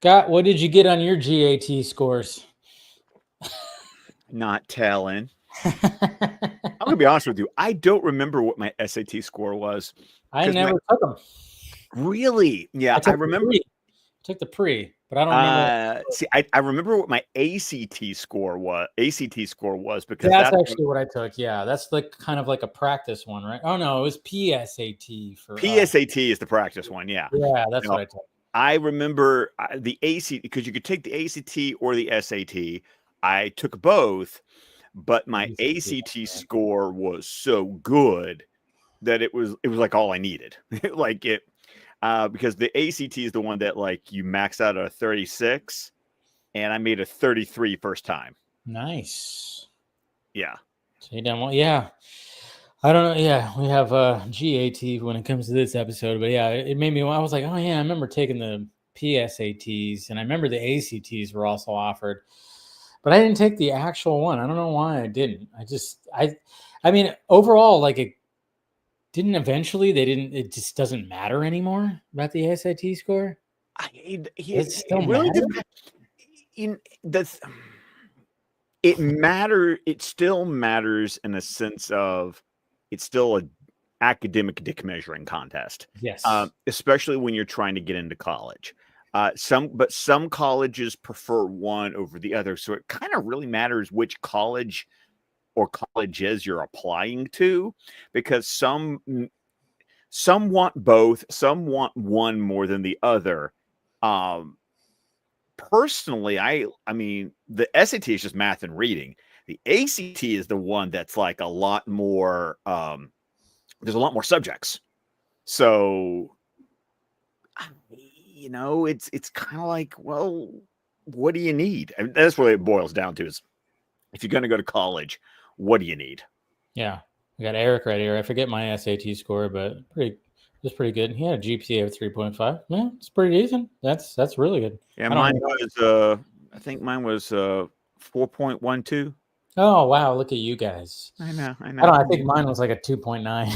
Scott, what did you get on your GAT scores? Not telling. I'm gonna be honest with you. I don't remember what my SAT score was. I never took them. Really? Yeah, I remember. I took the pre, but I don't remember. See, I remember what my ACT score was. Because that's actually what I took. Yeah, that's kind of like a practice one, right? Oh no, it was PSAT for PSAT is the practice one. Yeah. Yeah, that's what I took. I remember the ACT because you could take the ACT or the SAT. I took both, but my ACT score was so good that it was like all I needed. Like it because the ACT is the one that like you max out at a 36 and I made a 33 first time. Nice. Yeah. So you done well. Yeah. I don't know. Yeah, we have GAT when it comes to this episode, but yeah, it made me. I was like, oh yeah, I remember taking the PSATs, and I remember the ACTs were also offered, but I didn't take the actual one. I don't know why I didn't. I mean, overall, like it didn't. Eventually, they didn't. It just doesn't matter anymore about the SAT score. It still really matters. It still matters in a sense of it's still an academic dick measuring contest. Yes. Especially when you're trying to get into college. Some colleges prefer one over the other. So it kind of really matters which college or colleges you're applying to, because some want both, some want one more than the other. Personally, I mean, the SAT is just math and reading. The ACT is the one that's like a lot more, there's a lot more subjects. So, you know, it's kind of like, well, what do you need? I mean, that's what it boils down to is if you're going to go to college, what do you need? Yeah. We got Eric right here. I forget my SAT score, but it's pretty good. He had a GPA of 3.5. Yeah, it's pretty decent. That's really good. Yeah, mine was I think mine was 4.12. Oh wow, look at you guys. I know. I think mine was like a 2.9.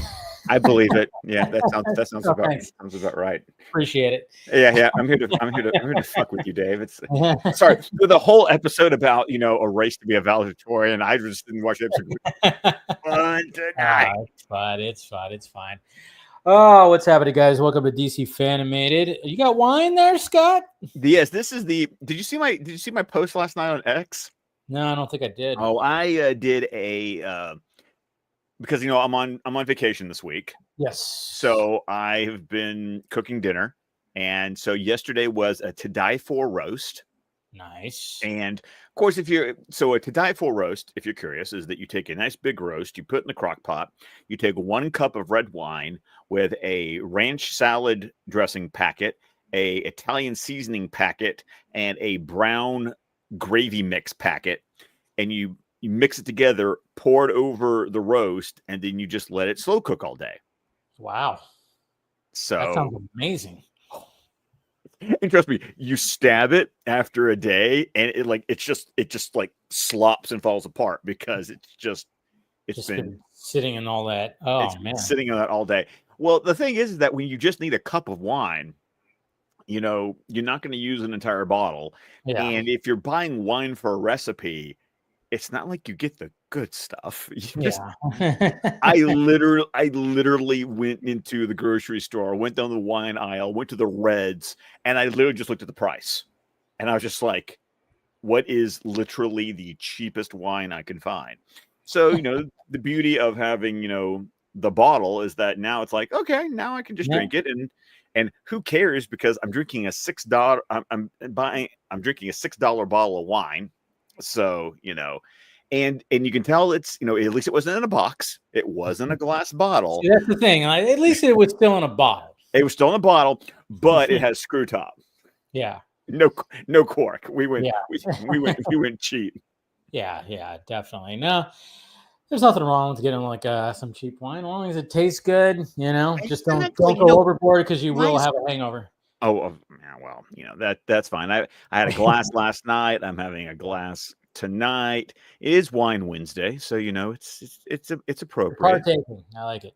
I believe it. Yeah, that sounds about right. Appreciate it. Yeah. I'm here to fuck with you, Dave. It's sorry for the whole episode about a race to be a valedictorian. I just didn't watch the episode. Fun tonight. It's fine. Oh, what's happening, guys? Welcome to DC Fan-imated. You got wine there, Scott? Yes, this is the. Did you see my post last night on X? No, I don't think I did. Oh, I did a because I'm on vacation this week. Yes. So I've been cooking dinner, and so yesterday was a to die for roast. Nice. And of course, a to die for roast, if you're curious, is that you take a nice big roast, you put it in the crock pot, you take 1 cup of red wine with a ranch salad dressing packet, a Italian seasoning packet, and a brown gravy mix packet, and you mix it together, pour it over the roast, and then you just let it slow cook all day. Wow. So that sounds amazing. And trust me, you stab it after a day, and it just like slops and falls apart because it's been sitting in all that. Oh man, sitting in that all day. Well, the thing is that when you just need a cup of wine, you're not going to use an entire bottle. Yeah. And if you're buying wine for a recipe, it's not like you get the good stuff. I literally went into the grocery store, went down the wine aisle, went to the Reds, and I literally just looked at the price. And I was just like, what is literally the cheapest wine I can find? So, the beauty of having, the bottle is that now it's like, okay, now I can just drink it. And who cares, because I'm drinking a $6 I'm drinking a $6 bottle of wine. So, and you can tell it's, at least it wasn't in a box. It wasn't a glass bottle. See, that's the thing. At least it was still in a bottle. It was still in a bottle, but it has screw top. Yeah. No cork. We went cheap. Yeah, definitely. No, there's nothing wrong with getting like some cheap wine, as long as it tastes good. Just don't go overboard, because you will have a hangover. Oh, yeah, well, that's fine. I had a glass last night. I'm having a glass tonight. It is Wine Wednesday, so it's appropriate. Partaking. I like it.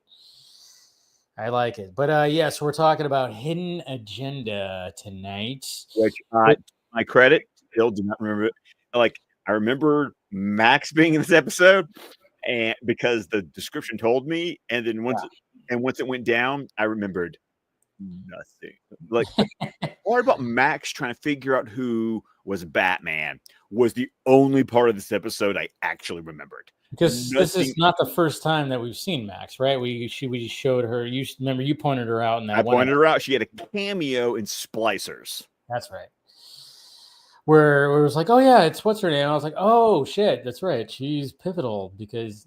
I like it. But yes, we're talking about Hidden Agenda tonight. Which, my credit, still do not remember it. Like, I remember Max being in this episode, and because the description told me, and then once it went down, I remembered nothing. Like, the part about Max trying to figure out who was Batman was the only part of this episode I actually remembered. Because this is not the first time that we've seen Max, right? We showed her. You remember you pointed her out in that. I pointed her out. She had a cameo in Splicers. That's right. Where it was like, oh yeah, it's what's her name? I was like, oh shit, that's right. She's pivotal because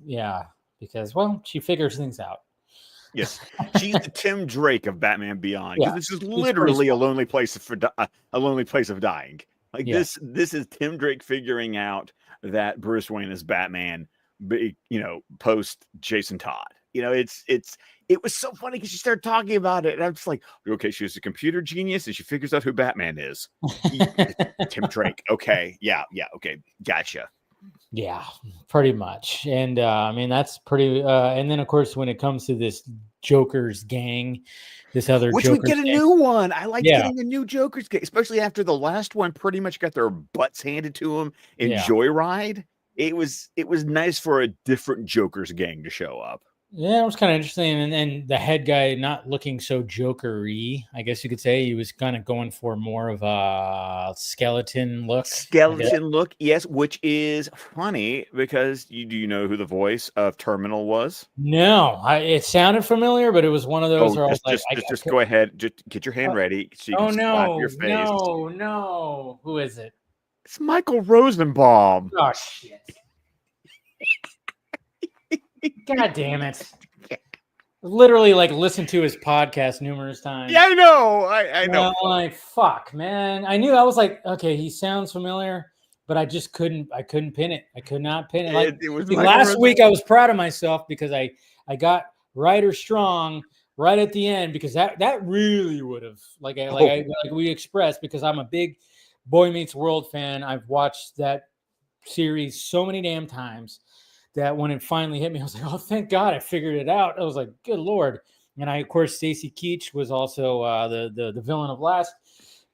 well, she figures things out. Yes, she's the Tim Drake of Batman Beyond. Yeah, this is literally a lonely place of dying. Like this is Tim Drake figuring out that Bruce Wayne is Batman. Post Jason Todd. It was so funny because she started talking about it, and I'm just like, okay, she's a computer genius, and she figures out who Batman is. Tim Drake. Okay, yeah, okay, gotcha. Yeah, pretty much. And I mean, that's pretty. And then, of course, when it comes to this Jokerz gang, this other which Jokerz we get a gang. new one. I like getting a new Jokerz gang, especially after the last one pretty much got their butts handed to them in Joyride. It was nice for a different Jokerz gang to show up. Yeah, it was kind of interesting. And the head guy not looking so Joker-y, I guess you could say. He was kind of going for more of a skeleton look. Yes, which is funny because do you know who the voice of Terminal was? No, it sounded familiar, but it was one of those where just go ahead, just get your hand ready so you can slap your face. No. Who is it? It's Michael Rosenbaum. Oh shit. God damn it. Literally listened to his podcast numerous times. Yeah, I know. I know. I'm like, fuck, man. I knew. I was like, okay, he sounds familiar, but I just couldn't pin it. I could not pin it. It was last week I was proud of myself because I got Ryder Strong right at the end because that really would have like we expressed, because I'm a big Boy Meets World fan. I've watched that series so many damn times that when it finally hit me, I was like, oh, thank God I figured it out. I was like, good Lord. And of course, Stacy Keach was also the villain of last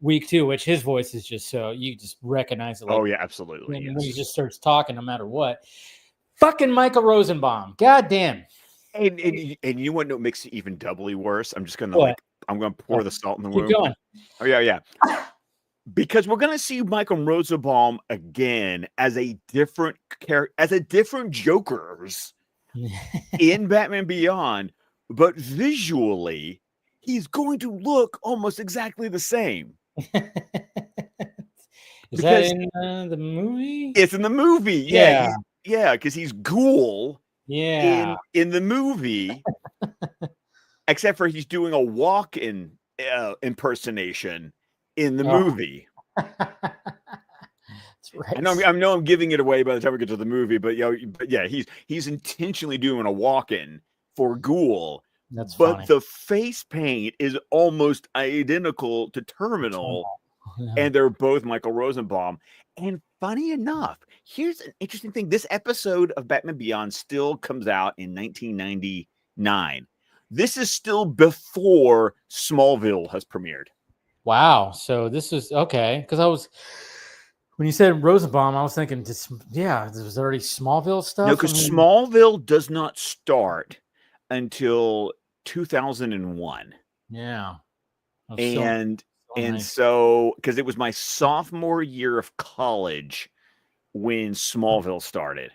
week too, which his voice is just so you just recognize it. Oh yeah, absolutely. When he just starts talking, no matter what. Fucking Michael Rosenbaum. God damn. And you want to know what makes it even doubly worse? I'm just gonna I'm gonna pour the salt in the wound. Keep going. Oh yeah. Because we're going to see Michael Rosenbaum again as a different character, as a different Jokerz in Batman Beyond, but visually, he's going to look almost exactly the same. Is that in the movie? It's in the movie. Yeah, because he's Ghoul. Yeah, in the movie, except for he's doing a walk-in impersonation in the movie. That's right. I know I'm giving it away by the time we get to the movie, but he's intentionally doing a walk-in for Ghoul. That's funny. The face paint is almost identical to Terminal, and they're both Michael Rosenbaum. And funny enough, here's an interesting thing. This episode of Batman Beyond still comes out in 1999. This is still before Smallville has premiered. Wow. So this is okay. Because when you said Rosenbaum, I was thinking, there was already Smallville stuff. No, because Smallville does not start until 2001. Yeah. So because it was my sophomore year of college when Smallville started.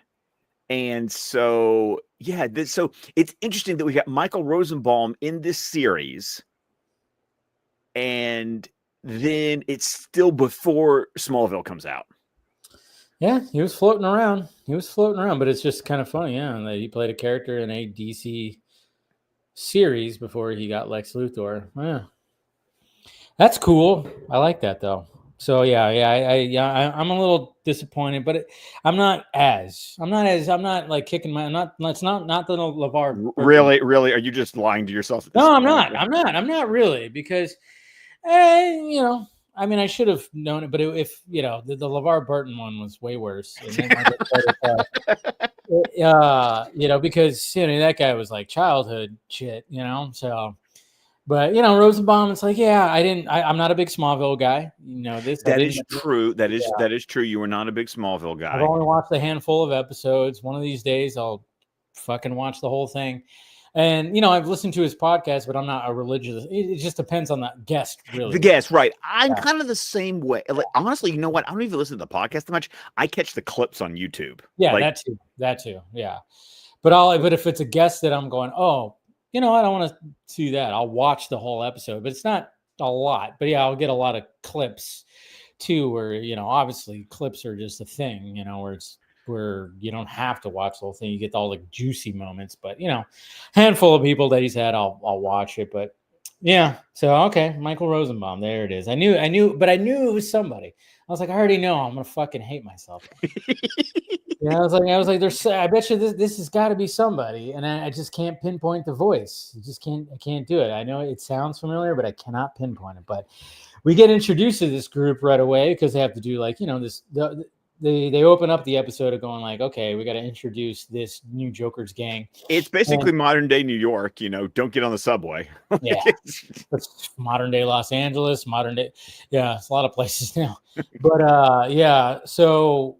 And so, so it's interesting that we got Michael Rosenbaum in this series. And then it's still before Smallville comes out. Yeah, he was floating around. But it's just kind of funny, that he played a character in a DC series before he got Lex Luthor. Yeah, that's cool. I like that though. So I'm a little disappointed, but I'm not like kicking my. It's not the LeVar. Really, are you just lying to yourself? No, I'm not. I'm not really, because. I mean, I should have known it, but if the LeVar Burton one was way worse. because that guy was like childhood shit, so. But Rosenbaum, it's like, yeah, I'm not a big Smallville guy. That is true. That is true. You were not a big Smallville guy. I've only watched a handful of episodes. One of these days, I'll fucking watch the whole thing. And I've listened to his podcast, but I'm not a religious. It just depends on the guest, really. The guest, right? I'm kind of the same way. Like, honestly, you know what? I don't even listen to the podcast that much. I catch the clips on YouTube. Yeah, that too. Yeah, but if it's a guest that I'm going, oh. I don't want to do that. I'll watch the whole episode, but it's not a lot. But yeah, I'll get a lot of clips too, where obviously clips are just a thing, where you don't have to watch the whole thing. You get all the juicy moments, but handful of people that he's had, I'll watch it. But yeah, so okay, Michael Rosenbaum, there it is. I knew it was somebody. I was like, I already know I'm gonna fucking hate myself. I was like, I bet you this has got to be somebody, and I just can't pinpoint the voice. I can't do it. I know it sounds familiar, but I cannot pinpoint it. But we get introduced to this group right away because they have to do they open up the episode of going like, okay, we got to introduce this new Jokerz gang. It's basically modern day New York. Don't get on the subway. Yeah, it's modern day Los Angeles, modern day. Yeah, it's a lot of places now. But so.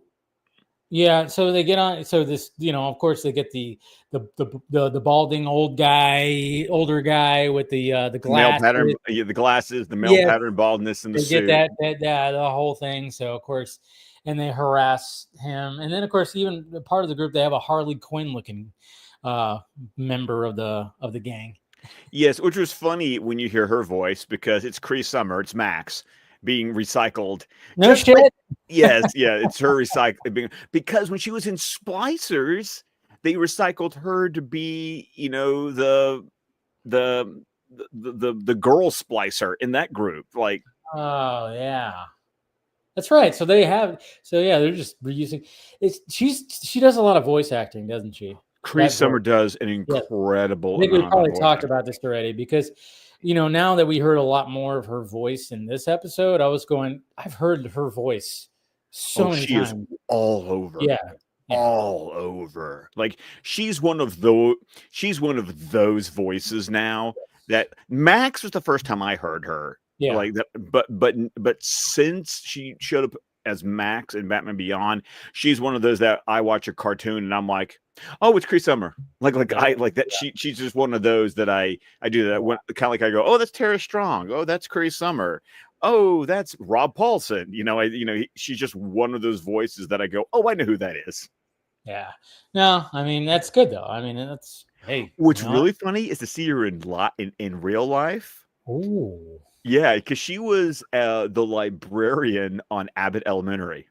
Yeah, so they get on. So this, of course, they get the balding older guy with the glasses, male pattern, the glasses, the male pattern baldness, and the suit. Get that the whole thing. So of course, and they harass him, and then of course, even part of the group, they have a Harley Quinn looking member of the gang. Yes, which was funny when you hear her voice because it's Cree Summer, it's Max being recycled. No shit. Yes, it's her recycling because when she was in Splicers, they recycled her to be, the girl splicer in that group. Like, oh yeah, that's right. So they're just reusing. She does a lot of voice acting, doesn't she? Cree Summer does an incredible. I think we probably talked about this already because. Now that we heard a lot more of her voice in this episode, I was going, I've heard her voice so many times. Is all over. Yeah. All over. Like she's one of those voices now that Max was the first time I heard her. Yeah. Like that, but since she showed up as Max in Batman Beyond, she's one of those that I watch a cartoon and I'm like, oh, it's Cree Summer. Like I like that. Yeah. She's just one of those that I do that when kind of like I go, oh, that's Tara Strong. Oh, that's Cree Summer. Oh, that's Rob Paulson. She's just one of those voices that I go, oh, I know who that is. Yeah. No, I mean that's good though. I mean that's What's really funny is to see her in real life. Oh. Yeah, because she was the librarian on Abbott Elementary.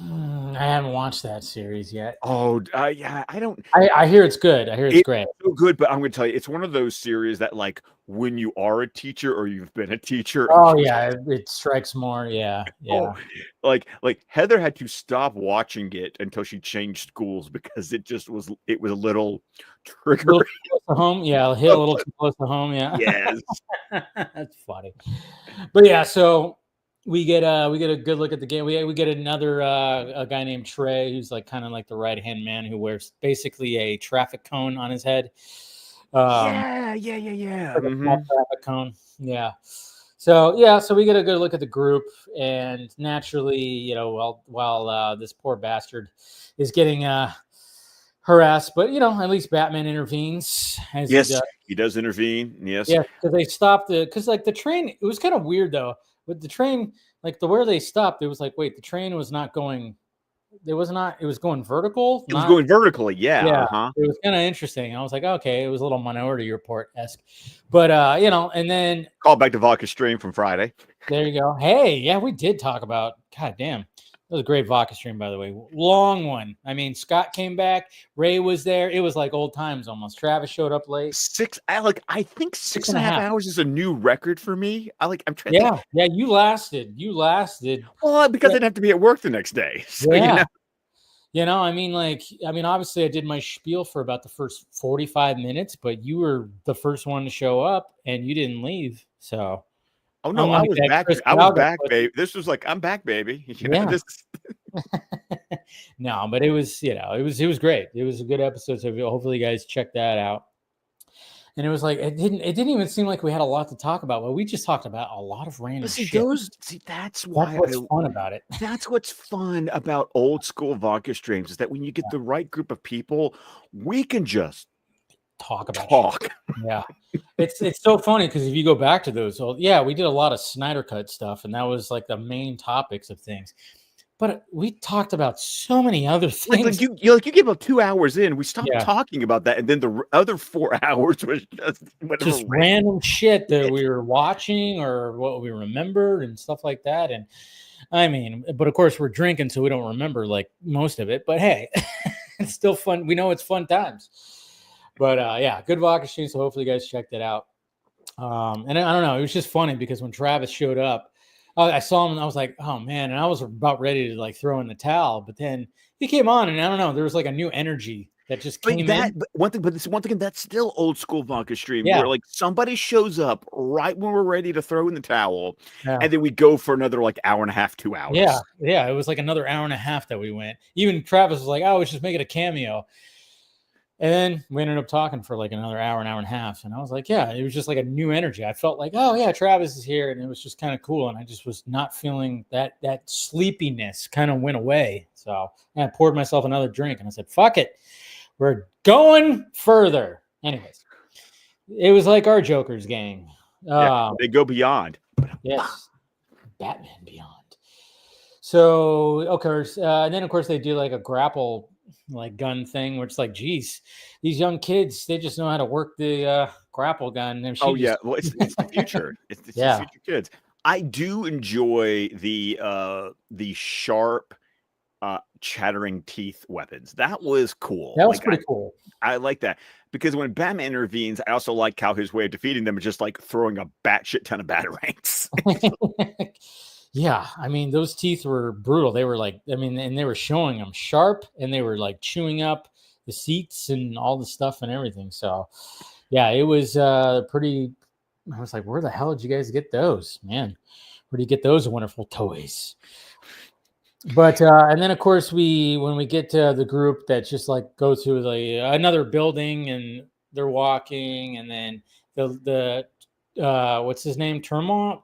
I haven't watched that series yet. Oh, yeah, I don't. I hear it's good. I hear it's great. So good, but I'm going to tell you, it's one of those series that, like, when you are a teacher or you've been a teacher. Oh yeah, it strikes more. Yeah. Oh, like Heather had to stop watching it until she changed schools because it was a little triggering. Close to home, yeah, hit a little too close to home, yeah. Yes, that's funny. But yeah, so. We get a good look at the game. We get another a guy named Trey who's like kind of like the right hand man who wears basically a traffic cone on his head. Yeah. Like a small traffic cone. Yeah. So we get a good look at the group, and naturally, while this poor bastard is getting harassed, but at least Batman intervenes. Yes, he does intervene. Yes. Yeah, because they stopped because like the train. It was kind of weird though. With the train, like where they stopped, it was like, wait, the train was not going. It was going vertical. It was going vertically, yeah. Yeah, uh-huh. It was kind of interesting. I was like, okay, it was a little Minority Report-esque, but and then call back to Vodka Stream from Friday. There you go. Hey, yeah, we did talk about. God damn. That was a great Vodka Stream, by the way. Long one. I mean, Scott came back. Ray was there. It was like old times almost. Travis showed up late. I think 6.5 hours is a new record for me. I'm trying. Yeah, you lasted. Well, because I didn't have to be at work the next day. So, yeah. I mean, obviously I did my spiel for about the first 45 minutes, but you were the first one to show up and you didn't leave. So. Oh no, I was back. I was back, baby. This was like, I'm back, baby. Yeah. No, but it was, it was great. It was a good episode. So hopefully you guys check that out. And it was like it didn't even seem like we had a lot to talk about, but we just talked about a lot of random shit. That's why what's fun about it. That's what's fun about old school vodka streams, is that when you get the right group of people, we can just talk about shit. Yeah. It's so funny because if you go back to those, we did a lot of Snyder Cut stuff, and that was like the main topics of things. But we talked about so many other things. Like you give up 2 hours in, we stopped talking about that, and then the other 4 hours was just random shit that we were watching or what we remembered and stuff like that. And I mean, but of course we're drinking, so we don't remember like most of it. But hey, it's still fun. We know it's fun times. But good vodka stream. So hopefully you guys checked it out. And I don't know, it was just funny because when Travis showed up, I saw him and I was like, oh man, and I was about ready to like throw in the towel, but then he came on and I don't know, there was like a new energy that just came in. But one thing that's still old school vodka stream, where like somebody shows up right when we're ready to throw in the towel, and then we go for another like hour and a half, 2 hours. Yeah, it was like another hour and a half that we went. Even Travis was like, oh, let's just make it a cameo. And then we ended up talking for like another hour and a half. And I was like, it was just like a new energy. I felt like, oh yeah, Travis is here. And it was just kind of cool. And I just was not feeling that sleepiness kind of went away. So I poured myself another drink and I said, fuck it. We're going further. Anyways, it was like our Jokerz gang. They go beyond. Yes. Batman Beyond. So, and then of course they do like a grapple like gun thing, where it's like, geez, these young kids, they just know how to work the grapple gun. And well, it's the future. It's the future kids. I do enjoy the sharp chattering teeth weapons. That was cool. That was pretty cool. I like that, because when Batman intervenes, I also like how his way of defeating them is just like throwing a batshit ton of batarangs. Yeah, I mean, those teeth were brutal. They were like, and they were showing them sharp, and they were like chewing up the seats and all the stuff and everything. So, yeah, it was pretty. I was like, where the hell did you guys get those, man? Where do you get those wonderful toys? But and then of course when we get to the group that just like go to another building and they're walking, and then the what's his name? Terminal.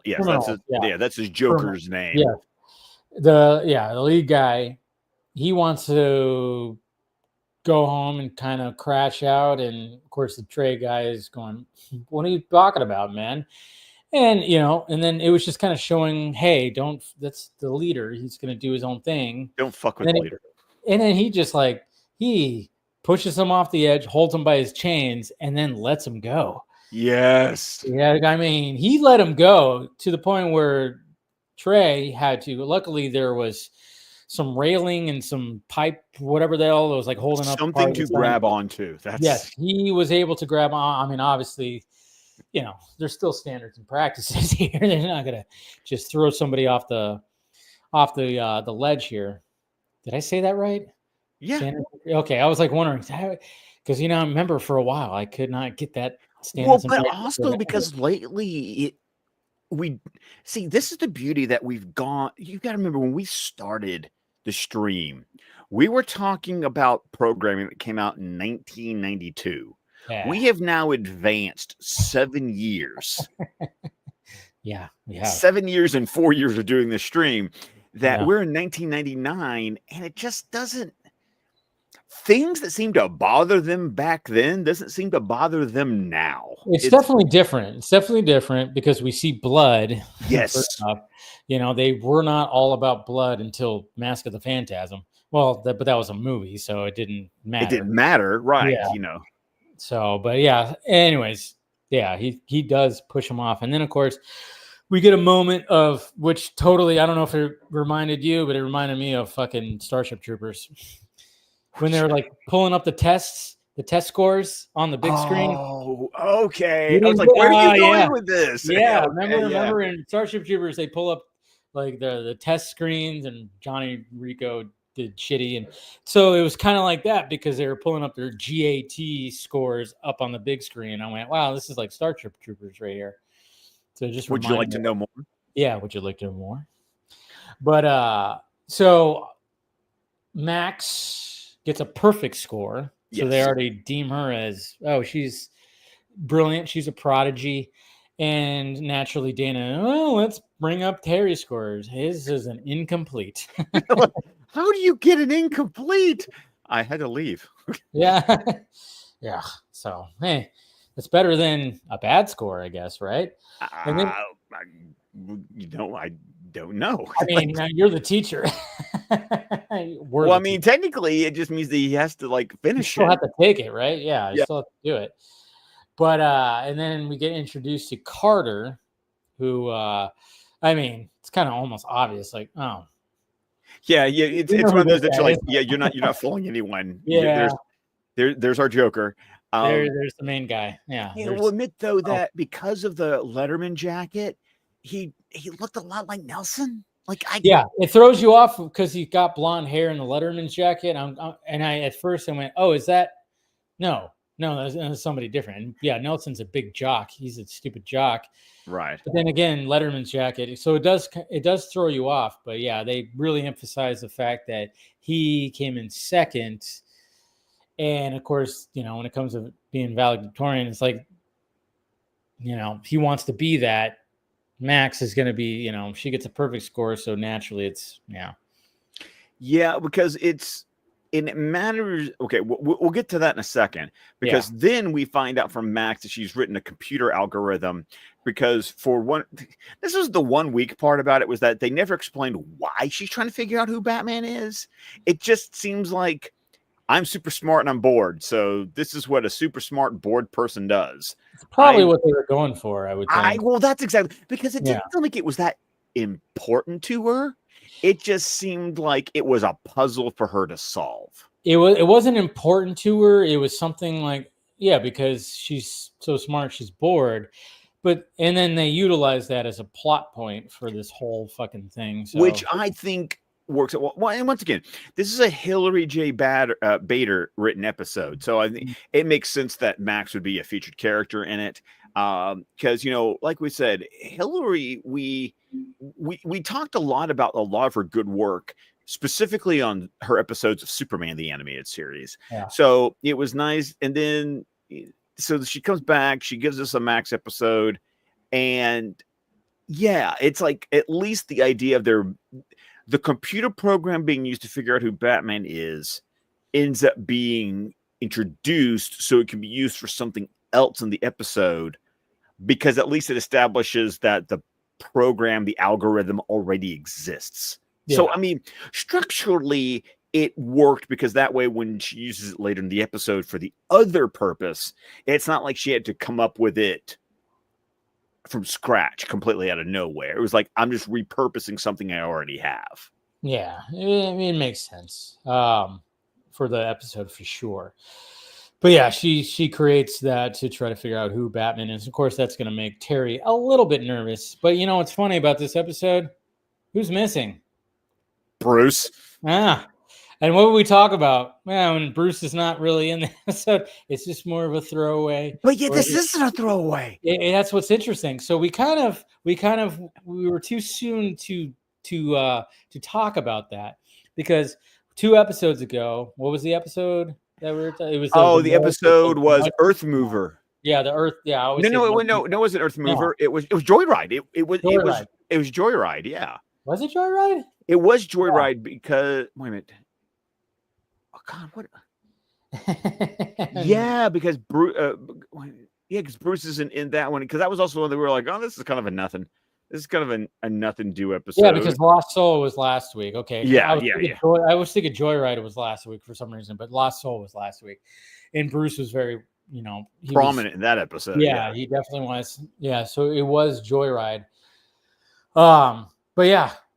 Yes, that's his Joker's name. Yeah, the lead guy, he wants to go home and kind of crash out, and of course the Trey guy is going, "What are you talking about, man?" And and then it was just kind of showing, hey, that's the leader. He's going to do his own thing. Don't fuck with the leader. And then he just he pushes him off the edge, holds him by his chains, and then lets him go. Yes. Yeah, I mean, he let him go to the point where Trey had to. Luckily, there was some railing and some pipe, whatever the hell, that was like holding up something to grab onto. Yes, he was able to grab on. I mean, obviously, there's still standards and practices here. They're not gonna just throw somebody off the ledge here. Did I say that right? Yeah. Okay, I was like wondering, because I remember for a while I could not get that. Well, but also because lately this is the beauty that we've gone. You got to remember, when we started the stream, we were talking about programming that came out in 1992. Yeah. We have now advanced 7 years. Yeah. 7 years and 4 years of doing this stream, that we're in 1999, and it just doesn't. Things that seem to bother them back then doesn't seem to bother them now. It's definitely different. It's definitely different because we see blood. Yes. They were not all about blood until Mask of the Phantasm. Well, but that was a movie, so it didn't matter. It didn't matter, right? Yeah. So, but yeah. Anyways, he does push him off, and then of course we get a moment of which totally, I don't know if it reminded you, but it reminded me of fucking Starship Troopers. When they were like pulling up the test scores on the big screen. Oh, okay. I was like, where are you going with this? Yeah, remember in Starship Troopers, they pull up like the test screens, and Johnny Rico did shitty. And so it was kind of like that, because they were pulling up their GAT scores up on the big screen. I went, wow, this is like Starship Troopers right here. So just would you like to know more? Yeah, would you like to know more? But so Max gets a perfect score. So Yes. they already deem her as, oh, she's brilliant. She's a prodigy. And naturally, Dana, well, let's bring up Terry's scores. His is an incomplete. How do you get an incomplete? I had to leave. Yeah. Yeah. So, hey, it's better than a bad score, I guess, right? And then, I don't know. I mean, now you're the teacher. Well, I mean, technically, it just means that he has to like You finish still it. have to take it, right? Yeah, I Yeah. still have to do it. But and then we get introduced to Carter, who I mean, it's kind of almost obvious, like, oh. Yeah, it's one of those that you're like, yeah, you're not fooling anyone. Yeah. There's our Joker. There's the main guy. Yeah. I will admit though that because of the Letterman jacket, he looked a lot like Nelson. Like yeah, it throws you off because he got blonde hair in the Letterman's jacket. And I at first I went, oh, is that no, that's somebody different. And yeah, Nelson's a big jock. He's a stupid jock. Right. But then again, Letterman's jacket. So it does throw you off. But yeah, they really emphasize the fact that he came in second. And of course, when it comes to being valedictorian, it's like, he wants to be that. Max is going to be, she gets a perfect score. So naturally it's, yeah. Yeah, because it matters. Okay, we'll get to that in a second, because then we find out from Max that she's written a computer algorithm. Because this is the one weak part about it, was that they never explained why she's trying to figure out who Batman is. It just seems like, I'm super smart and I'm bored, so this is what a super smart bored person does. It's probably what they were going for, I would think. Well, that's exactly, because it didn't feel like it was that important to her. It just seemed like it was a puzzle for her to solve. It wasn't important to her. It was something like, because she's so smart, she's bored. And then they utilize that as a plot point for this whole fucking thing. So. Which I think works. Well, and once again, this is a Hillary J. Bader written episode, so I think it makes sense that Max would be a featured character in it. Because like we said, Hillary, we talked a lot about a lot of her good work, specifically on her episodes of Superman the Animated Series. Yeah. So it was nice, and then so she comes back, she gives us a Max episode, and it's like at least the idea of the computer program being used to figure out who Batman is ends up being introduced so it can be used for something else in the episode, because at least it establishes that the program, the algorithm, already exists. Yeah. So, I mean, structurally, it worked, because that way when she uses it later in the episode for the other purpose, it's not like she had to come up with it from scratch, completely out of nowhere. It was like, I'm just repurposing something I already have. Yeah, it makes sense for the episode for sure. But yeah, she creates that to try to figure out who Batman is. Of course, that's going to make Terry a little bit nervous. But what's funny about this episode? Who's missing? Bruce. And what would we talk about? Well, when Bruce is not really in the episode, it's just more of a throwaway. But yeah, this isn't a throwaway. That's what's interesting. So we were too soon to talk about that, because 2 episodes ago, what was the episode that we were? It was the episode was Earth Mover. Yeah, the Earth. Yeah, no, it wasn't Earth Mover. No. It was Joyride. It was Joyride. Yeah. Was it Joyride? It was Joyride because wait a minute. Oh God, what? Yeah, because Bruce. Because Bruce isn't in that one. Because that was also one that we were like, oh, this is kind of a nothing. This is kind of a nothing do episode. Yeah, because Lost Soul was last week. Okay. Yeah, I was thinking Joyride was last week for some reason, but Lost Soul was last week, and Bruce was very, prominent in that episode. Yeah, he definitely was. Yeah, so it was Joyride.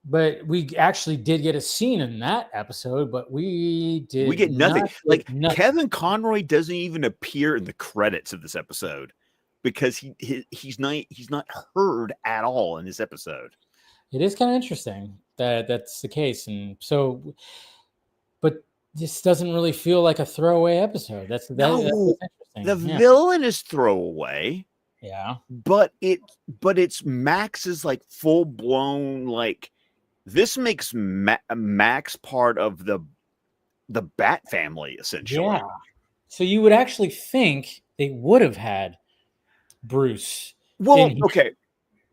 But we actually did get a scene in that episode, but we get nothing. Kevin Conroy doesn't even appear in the credits of this episode, because he's not heard at all in this episode. It is kind of interesting that that's the case, and so, but this doesn't really feel like a throwaway episode. That's interesting. The villain is throwaway. Yeah, but it's Max's like full blown, like, this makes Max part of the the Bat family, essentially. Yeah. So you would actually think they would have had Bruce. Well, okay.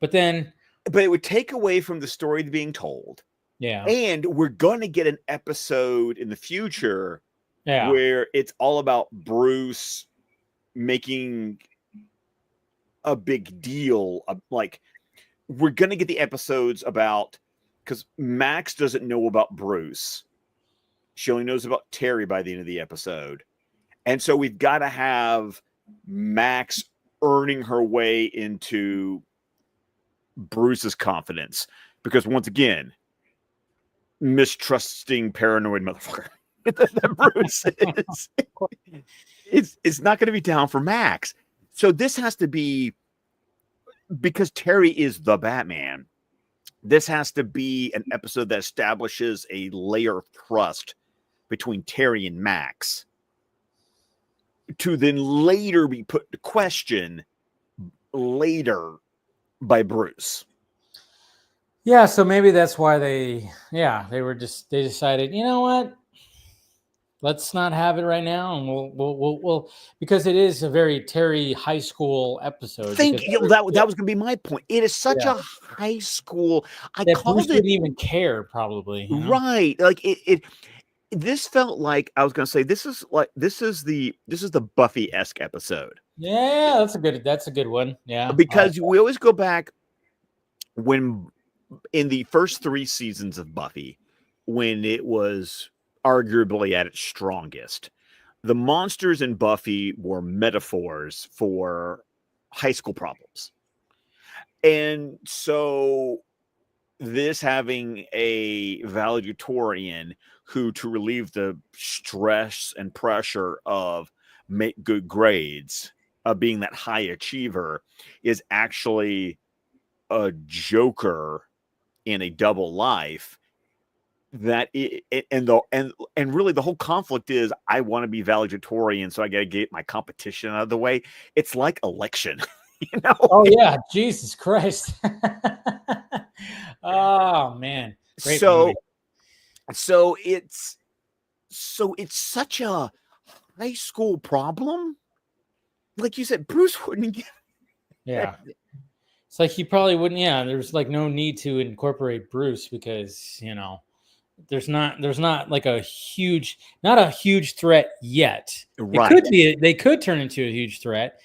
But it would take away from the story being told. Yeah. And we're going to get an episode in the future where it's all about Bruce making a big deal. Like, we're going to get the episodes about, because Max doesn't know about Bruce. She only knows about Terry by the end of the episode. And so we've got to have Max earning her way into Bruce's confidence. Because once again, mistrusting, paranoid motherfucker that Bruce is. It's not going to be down for Max. So this has to be, because Terry is the Batman, this has to be an episode that establishes a layer of trust between Terry and Max, to then later be put to question later by Bruce. Yeah, so maybe that's why they decided, you know what? Let's not have it right now, and we'll because it is a very Terry high school episode. That was going to be my point. It is such a high school. Bruce didn't even care, probably. You know? Right? Like it. This felt like, I was going to say, this is the Buffy-esque episode. Yeah, that's a good one. Yeah, because we always go back when in the first 3 seasons of Buffy, when it was arguably at its strongest, the monsters in Buffy were metaphors for high school problems. And so this having a valedictorian who, to relieve the stress and pressure of make good grades, of being that high achiever, is actually a Joker in a double life. That and really the whole conflict is, I want to be valedictorian, so I got to get my competition out of the way. It's like election, you know? Oh yeah, Jesus Christ! Oh man, great movie. So it's such a high school problem. Like you said, Bruce wouldn't get. Yeah. It's like he probably wouldn't. Yeah, there's like no need to incorporate Bruce, because, you know, there's not like a huge threat yet. Right. It could be. They could turn into a huge threat,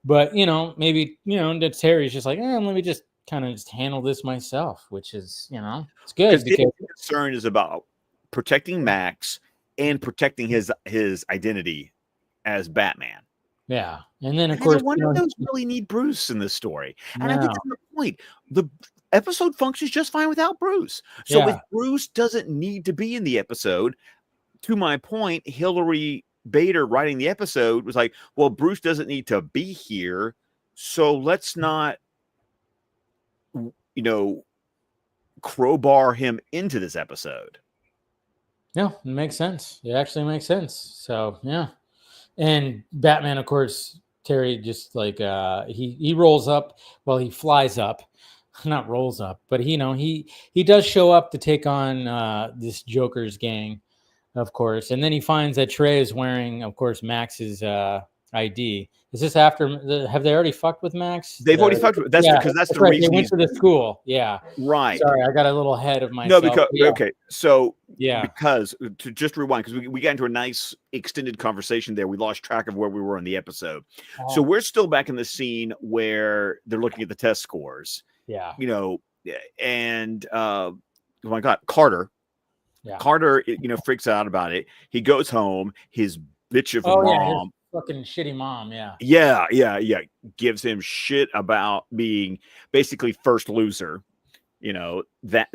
but, you know, maybe, you know, Terry's just like, let me just kind of just handle this myself, which is, you know, it's good, because the concern is about protecting Max and protecting his identity as Batman. Yeah, and then of course, one of those really need Bruce in this story, and I think that's the point. The episode functions just fine without Bruce. So if Bruce doesn't need to be in the episode, to my point, Hilary Bader writing the episode was like, well, Bruce doesn't need to be here, so let's not, you know, crowbar him into this episode. No, it makes sense. It actually makes sense. So yeah. And Batman, of course, Terry just like he rolls up. Well, he flies up, not rolls up, but he does show up to take on this Jokerz gang, of course. And then he finds that Trey is wearing, of course, Max's ID. Is this after? Have they already fucked with Max? They've already fucked with. That's because that's the right. reason They went to the school. Yeah. Right. Sorry, I got a little ahead of myself. No, because okay. So yeah, because to just rewind, because we got into a nice extended conversation there. We lost track of where we were in the episode. So we're still back in the scene where they're looking at the test scores. Yeah. You know, and oh my God, Carter. Yeah. Carter, freaks out about it. He goes home. His bitch of a mom. Fucking shitty mom, yeah. Yeah. Gives him shit about being basically first loser. You know, that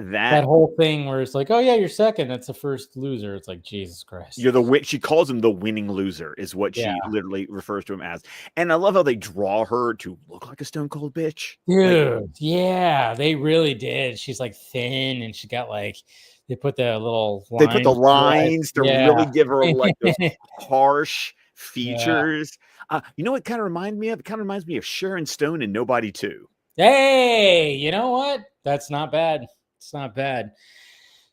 whole thing where it's like, oh yeah, you're second. That's the first loser. It's like, Jesus Christ. You're the win. She calls him the winning loser, is what she literally refers to him as. And I love how they draw her to look like a stone cold bitch. Dude, like, yeah, they really did. She's like thin, and she got like, they put the little lines. They put the lines to really give her like those harsh features. You know what kind of reminds me of? It kind of reminds me of Sharon Stone in Nobody 2. Hey, you know what? That's not bad. It's not bad.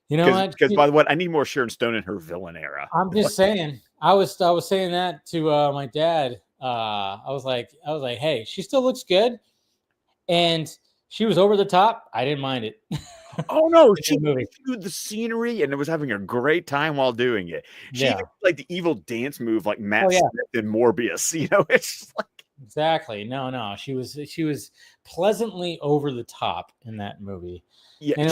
You know what? Because by the way, I need more Sharon Stone in her villain era. I'm just saying. I was saying that to my dad. I was like, hey, she still looks good, and she was over the top. I didn't mind it. Oh no, she viewed the scenery and was having a great time while doing it. She even like the evil dance move, like Matt Smith in Morbius. You know, it's like exactly. No, she was pleasantly over the top in that movie. Yeah, and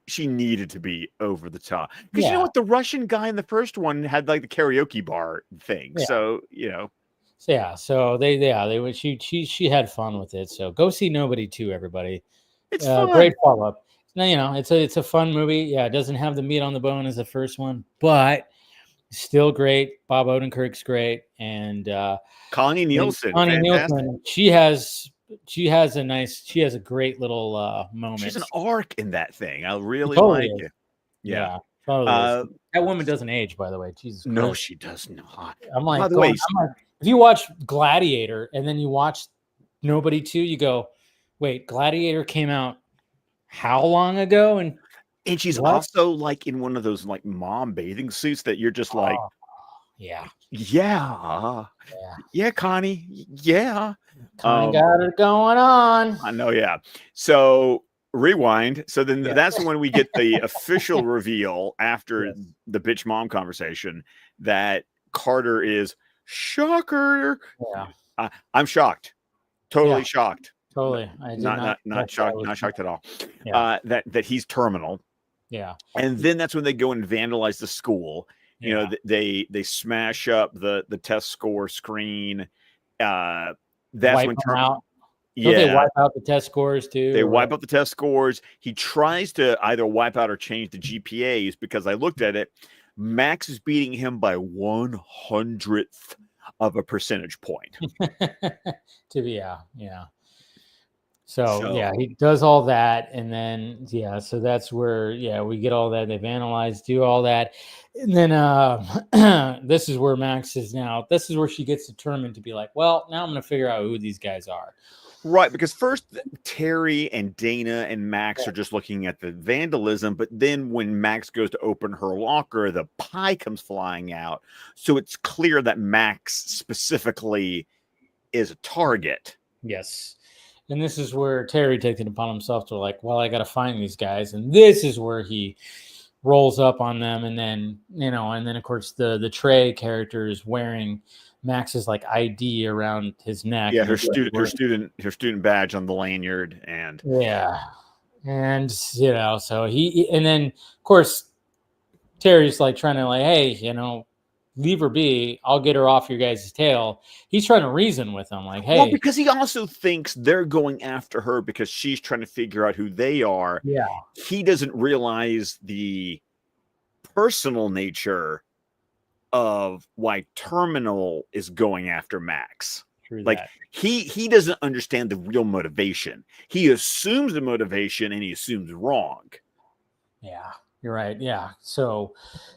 she needed to be over the top. Because you know what, the Russian guy in the first one had like the karaoke bar thing. Yeah. So, you know. Yeah, so she had fun with it. So go see Nobody 2, everybody. It's fun. Great follow-up. Now, you know, it's a fun movie. Yeah, it doesn't have the meat on the bone as the first one, but still great. Bob Odenkirk's great, and Connie Nielsen, she has a great little moment. She's an arc in that thing. I really like it. Yeah. Totally that woman doesn't age, by the way. Jesus Christ. No, she does not. I'm like, if you watch Gladiator and then you watch Nobody 2, you go, wait, Gladiator came out how long ago? And she's also like in one of those like mom bathing suits that you're just like, yeah, Connie, yeah, Connie got it going on. I know, yeah. So rewind. So then that's when we get the official reveal after the bitch mom conversation that Carter is shocker. Yeah, I'm shocked, totally shocked. Totally, not shocked, not shocked at all. Yeah. That he's terminal. Yeah, and then that's when they go and vandalize the school. You know, they smash up the test score screen. That's when they wipe out the test scores too. They wipe out the test scores. He tries to either wipe out or change the GPAs because I looked at it. Max is beating him by 100th of a percentage point. So he does all that, and then so that's where we get all that. They've analyzed, do all that, and then this is where Max is now. This is where she gets determined to be like, well, now I'm going to figure out who these guys are. Right, because first Terry and Dana and Max are just looking at the vandalism, but then when Max goes to open her locker, the pie comes flying out. So it's clear that Max specifically is a target. Yes. And this is where Terry takes it upon himself to like, well, I got to find these guys. And this is where he rolls up on them. And then, of course, the Trey character is wearing Max's like ID around his neck. Yeah, her student badge on the lanyard. And and so and then of course Terry's like trying to like, hey, leave her be. I'll get her off your guys' tail. He's trying to reason with them, like, hey. Well, because he also thinks they're going after her because she's trying to figure out who they are. Yeah. He doesn't realize the personal nature of why Terminal is going after Max. True like that. He doesn't understand the real motivation. He assumes the motivation and he assumes wrong. Yeah, you're right. Yeah. So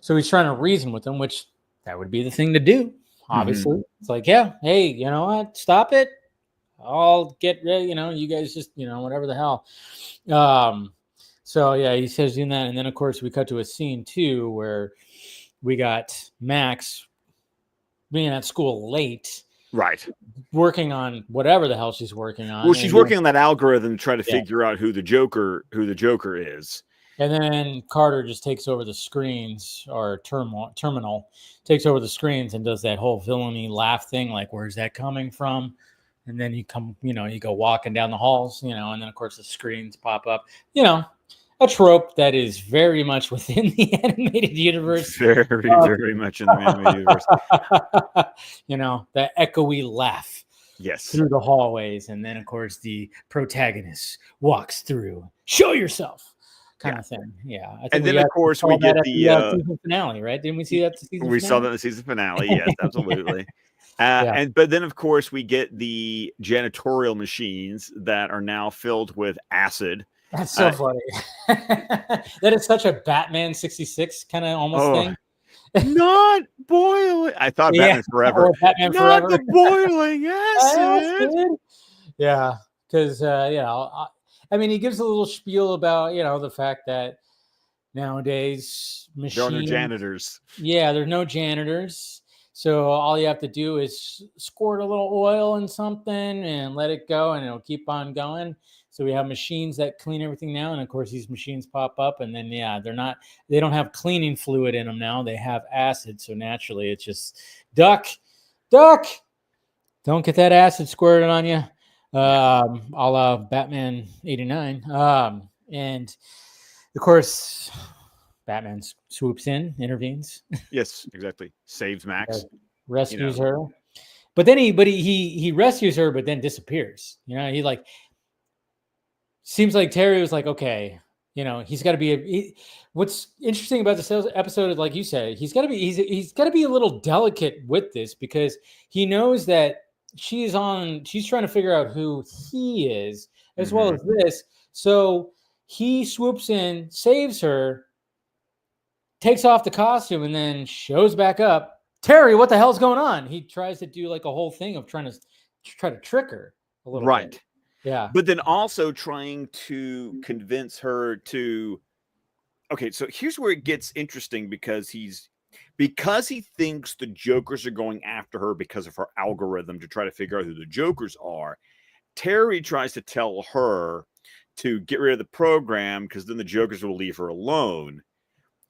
he's trying to reason with them, which that would be the thing to do. Obviously, It's like, hey, you know what? Stop it. I'll get ready. You guys just, whatever the hell. So he says doing that, and then of course we cut to a scene too where we got Max being at school late, right? Working on whatever the hell she's working on. Well, she's working on that algorithm to try to figure out who the Joker is. And then Carter just takes over the screens, or Terminal takes over the screens and does that whole villainy laugh thing. Like, where's that coming from? And then you go walking down the halls, and then of course the screens pop up, a trope that is very much within the animated universe. Very, very much in the animated universe. That echoey laugh. Yes. Through the hallways. And then of course the protagonist walks through. Show yourself. Kind of thing, yeah. And then, of course, we get the season finale, right? Didn't we see that? We saw that in the season finale. Yes, absolutely. But then, of course, we get the janitorial machines that are now filled with acid. That's so funny. That is such a Batman 66 kind of almost thing. Not boiling. I thought Batman Forever. Batman not Forever. The boiling acid. Yeah, because I mean, he gives a little spiel about, the fact that nowadays. There are no janitors. Yeah, there's no janitors. So all you have to do is squirt a little oil in something and let it go, and it'll keep on going. So we have machines that clean everything now, and of course these machines pop up, and then they don't have cleaning fluid in them now. They have acid, so naturally it's just duck. Don't get that acid squirted on you, a la Batman '89. And of course, Batman swoops in, intervenes. Yes, exactly. Saves Max, rescues her, but then he rescues her, but then disappears. He like seems like Terry was like, okay, he's got to be. What's interesting about this episode is, like you said, he's got to be a little delicate with this, because he knows that she's trying to figure out who he is as well as this. So he swoops in, saves her, takes off the costume, and then shows back up. Terry, what the hell's going on? He tries to do like a whole thing of try to trick her a little bit. Yeah. But then also trying to convince her to. Okay, so here's where it gets interesting, because he thinks the Jokers are going after her because of her algorithm to try to figure out who the Jokers are. Terry tries to tell her to get rid of the program, because then the Jokers will leave her alone.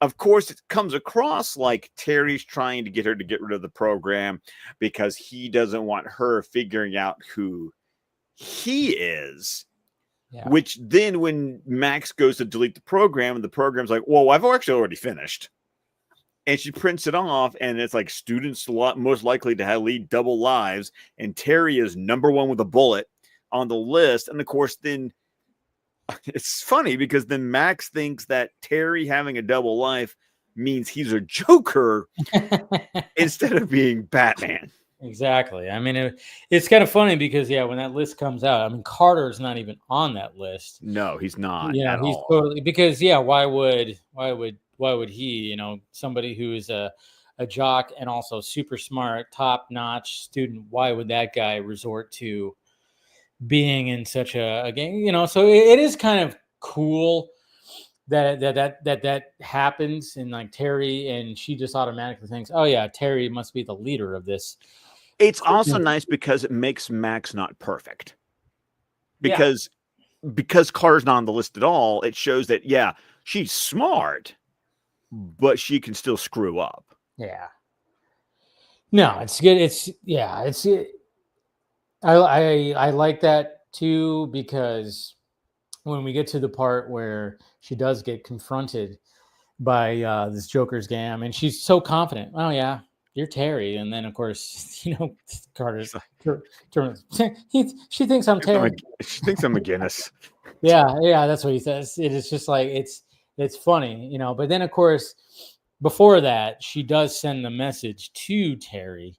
Of course, it comes across like Terry's trying to get her to get rid of the program because he doesn't want her figuring out who he is. Yeah. Which then, when Max goes to delete the program, and the program's like, well, I've actually already finished. And she prints it off, and it's like, students most likely to lead double lives. And Terry is number one with a bullet on the list. And of course, then it's funny, because then Max thinks that Terry having a double life means he's a Joker instead of being Batman. Exactly. I mean, it's kind of funny because, when that list comes out, I mean, Carter's not even on that list. No, he's not. Yeah, he's all. Totally, because why would he? Somebody who is a jock and also super smart, top notch student. Why would that guy resort to being in such a game? So it is kind of cool that happens in like Terry, and she just automatically thinks, oh yeah, Terry must be the leader of this. It's also nice because it makes Max not perfect, because Carter's not on the list at all. It shows that she's smart, but she can still screw up. Yeah. No, it's good. I like that too, because when we get to the part where she does get confronted by this Jokerz gang, and she's so confident. Oh yeah, you're Terry, and then of course Carter's she thinks I'm Terry. She thinks I'm McGinnis. yeah, that's what he says. It is just like it's funny, But then of course, before that, she does send the message to Terry,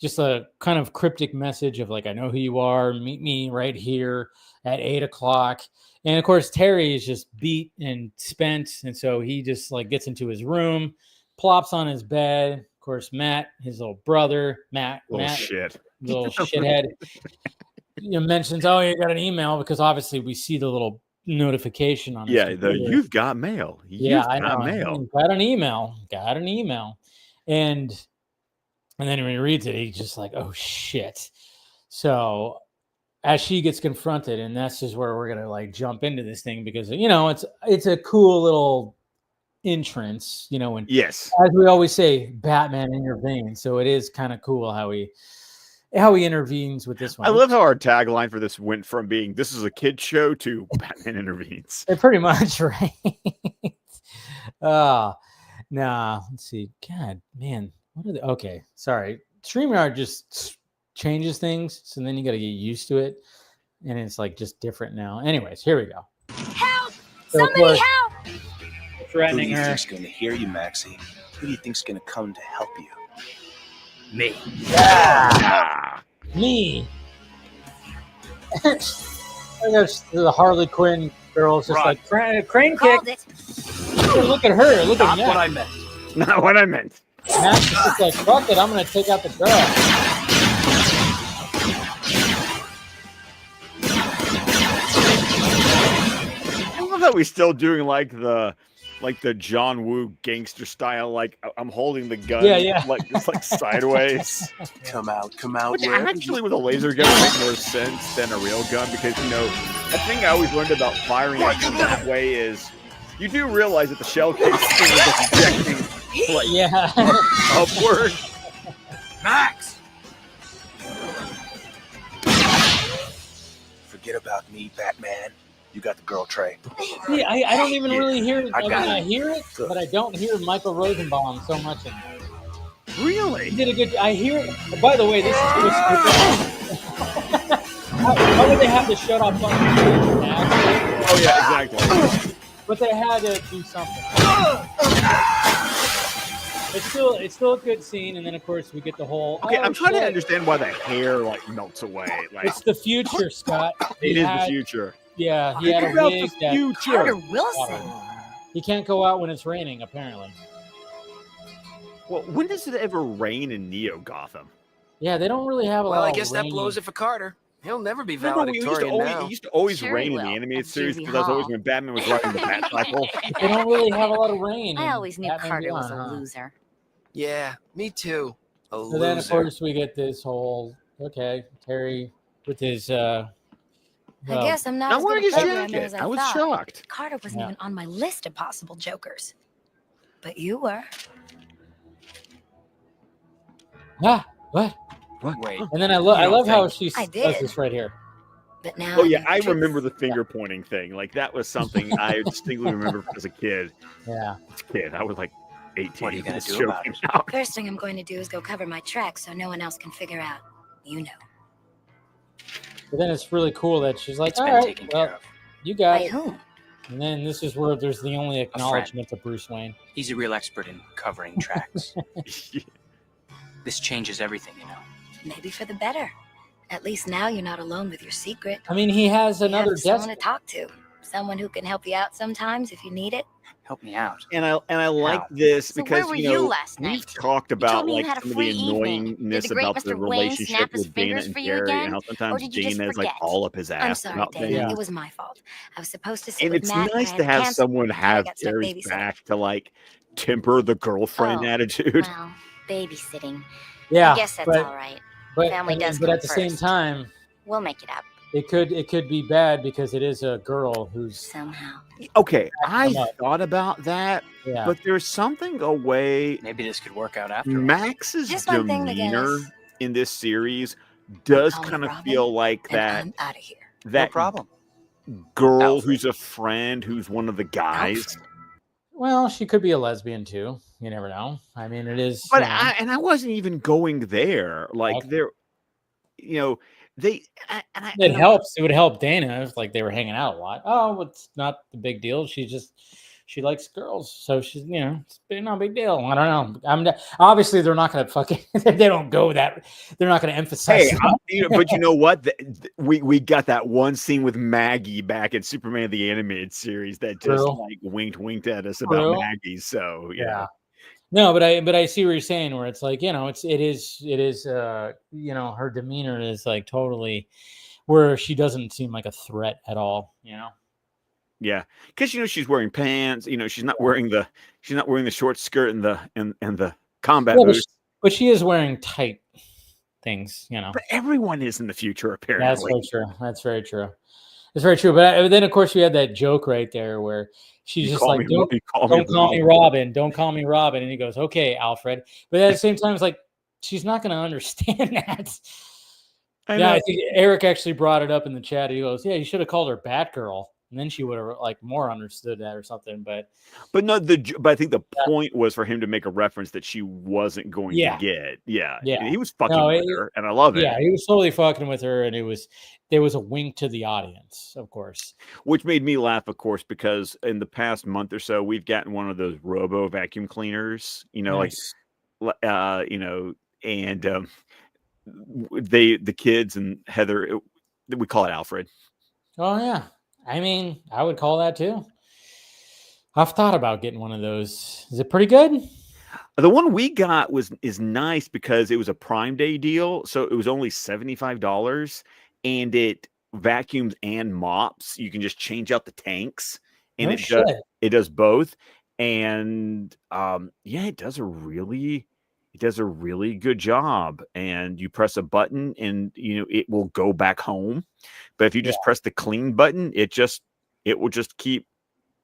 just a kind of cryptic message of like, I know who you are. Meet me right here at 8:00. And of course, Terry is just beat and spent. And so he just like gets into his room, plops on his bed. Of course, Matt, his little brother, little shithead, mentions, oh, you got an email, because obviously we see the little notification on his computer. You've got mail. I know. Mail. Got an email. And then when he reads it, he's just like, oh shit. So as she gets confronted, and that's just where we're gonna like jump into this thing, because it's a cool little entrance, when as we always say, Batman in your veins. So it is kind of cool how he intervenes with this one. I love how our tagline for this went from being "this is a kid show" to "Batman intervenes." Pretty much, right? Let's see. God, man. What are they? Okay, sorry. StreamYard just changes things, so then you got to get used to it, and it's like just different now. Anyways, here we go. Help! Somebody help! Threatening her. Who do you think's going to hear you, Maxie? Who do you think's going to come to help you? Me. Me. The Harley Quinn girl's just like crane kick. Look at her. Look at Not what I meant. Not what I meant. Max is just like, fuck it, I'm going to take out the girl. I love how we're still doing like the like the John Woo gangster style. Like I'm holding the gun, Yeah. like it's like sideways. Come out. Which actually, with a laser gun, would make more sense than a real gun because the thing I always learned about firing a gun that way is you do realize that the shell case thing is ejecting like upward. Max! Forget about me, Batman. You got the girl, Trey. See, I don't even really hear it. I hear it, Good. but I don't hear Michael Rosenbaum so much in it. Really? He did a good. I hear it. By the way, this is how would they have the shut off button? Oh yeah, exactly. But they had to do something. It's still a good scene, and then of course we get the whole. Okay, I'm trying to understand why the hair like melts away. Like It's the future, Scott. it is the future. Yeah, he had a About wig the that future. Carter Wilson. he can't go out when it's raining. Apparently. Well, when does it ever rain in Neo Gotham? Yeah, they don't really have a lot. Well, I of guess that rain. blows it for Carter. He'll never be Remember, valedictorian now. it used to always Sure rain he in the will, animated at series Judy because that's always Hall. when Batman was riding the Bat Cycle. They don't really have a lot of rain. I in always knew Batman Carter was a Beyond, huh? loser. Yeah, me too. A So then, of loser. course, we get this whole Terry with his. I guess I'm not Not as wearing good his a programmer jacket. as I I was thought. shocked. Carter wasn't Yeah. even on my list of possible jokers. But you were. What? Wait. And then I love how she I does did. this right here. But now Oh I yeah, know the I truth. remember the finger pointing thing. Like that was something I distinctly remember as a kid. Yeah. I was like 18. What are you gonna This do show about came it? out. First thing I'm going to do is go cover my tracks so no one else can figure out. You know. But then it's really cool that she's like, It's all been right, taken well, care of. you got By it. whom? And then this is where there's the only acknowledgement of Bruce Wayne. He's a real expert in covering tracks. This changes everything, you know. Maybe for the better. At least now you're not alone with your secret. I mean, he has You another have someone desk. to talk to. Someone who can help you out sometimes if you need it. Help me out. And I like How? this So because where were you last we've night? talked told about me you like had a some of the free evening. Did annoyingness the great about the Mr. Wayne relationship snap his with Dana fingers and for you Terry, again? and how Or sometimes did you just Dana is like forget? all up his I'm ass sorry, about Dave. things. Yeah. It was my fault. I was supposed to sit And with it's Matt, but nice I to had have cancer, someone and I have got stuck Terry's babysitting. back to like temper the girlfriend Oh, attitude. Well, babysitting. Yeah, I guess that's but, all right. but Family I mean, does but come at the same first. time, We'll make it up it could be bad because it is a girl who's somehow. Okay, I come up. thought about that, yeah. but there's something away. Maybe this could work out after all. Max's Just one thing, demeanor McGinnis. in this series does Call me kind of Robin, feel like And that I'm out of here. No that problem. girl Alfred. who's a friend who's one of the guys. Alfred. Well, she could be a lesbian too. You never know. I mean, it is. But you know, I wasn't even going there. Like Okay. there, they. it helps. It would help Dana if like they were hanging out a lot. Oh, it's not the big deal. She likes girls, so she's it's not a big deal. I don't know. Obviously they're not going to fucking. They don't go that. They're not going to emphasize. Hey, but you know what? We got that one scene with Maggie back in Superman the Animated Series that just True. like winked at us True. about Maggie. So Yeah. No, but I see what you're saying. Where it's like it is her demeanor is like totally where she doesn't seem like a threat at all. Yeah, because she's wearing pants. She's not wearing the short skirt and the combat Yeah, boots. but she is wearing tight things. But everyone is in the future, apparently. That's very true. That's very true. It's very true. But then, of course, we had that joke right there where she's just like, "Don't call me Robin. Don't call me Robin." And he goes, "Okay, Alfred." But at the same time, it's like she's not going to understand that. I think Eric actually brought it up in the chat. He goes, "Yeah, you should have called her Batgirl." And then she would have like more understood that or something. But no, but I think the point was for him to make a reference that she wasn't going to get. Yeah. And he was fucking with her, and I love it. Yeah, he was totally fucking with her, and there was a wink to the audience, of course. Which made me laugh, of course, because in the past month or so, we've gotten one of those robo vacuum cleaners. Nice. And the kids and Heather, we call it Alfred. Oh yeah. I mean, I would call that too. I've thought about getting one of those. Is it pretty good? The one we got is nice because it was a Prime Day deal, so it was only $75, and it vacuums and mops. You can just change out the tanks, and it does both. And yeah, it does a really good job. And you press a button and it will go back home. But if you just press the clean button, it will just keep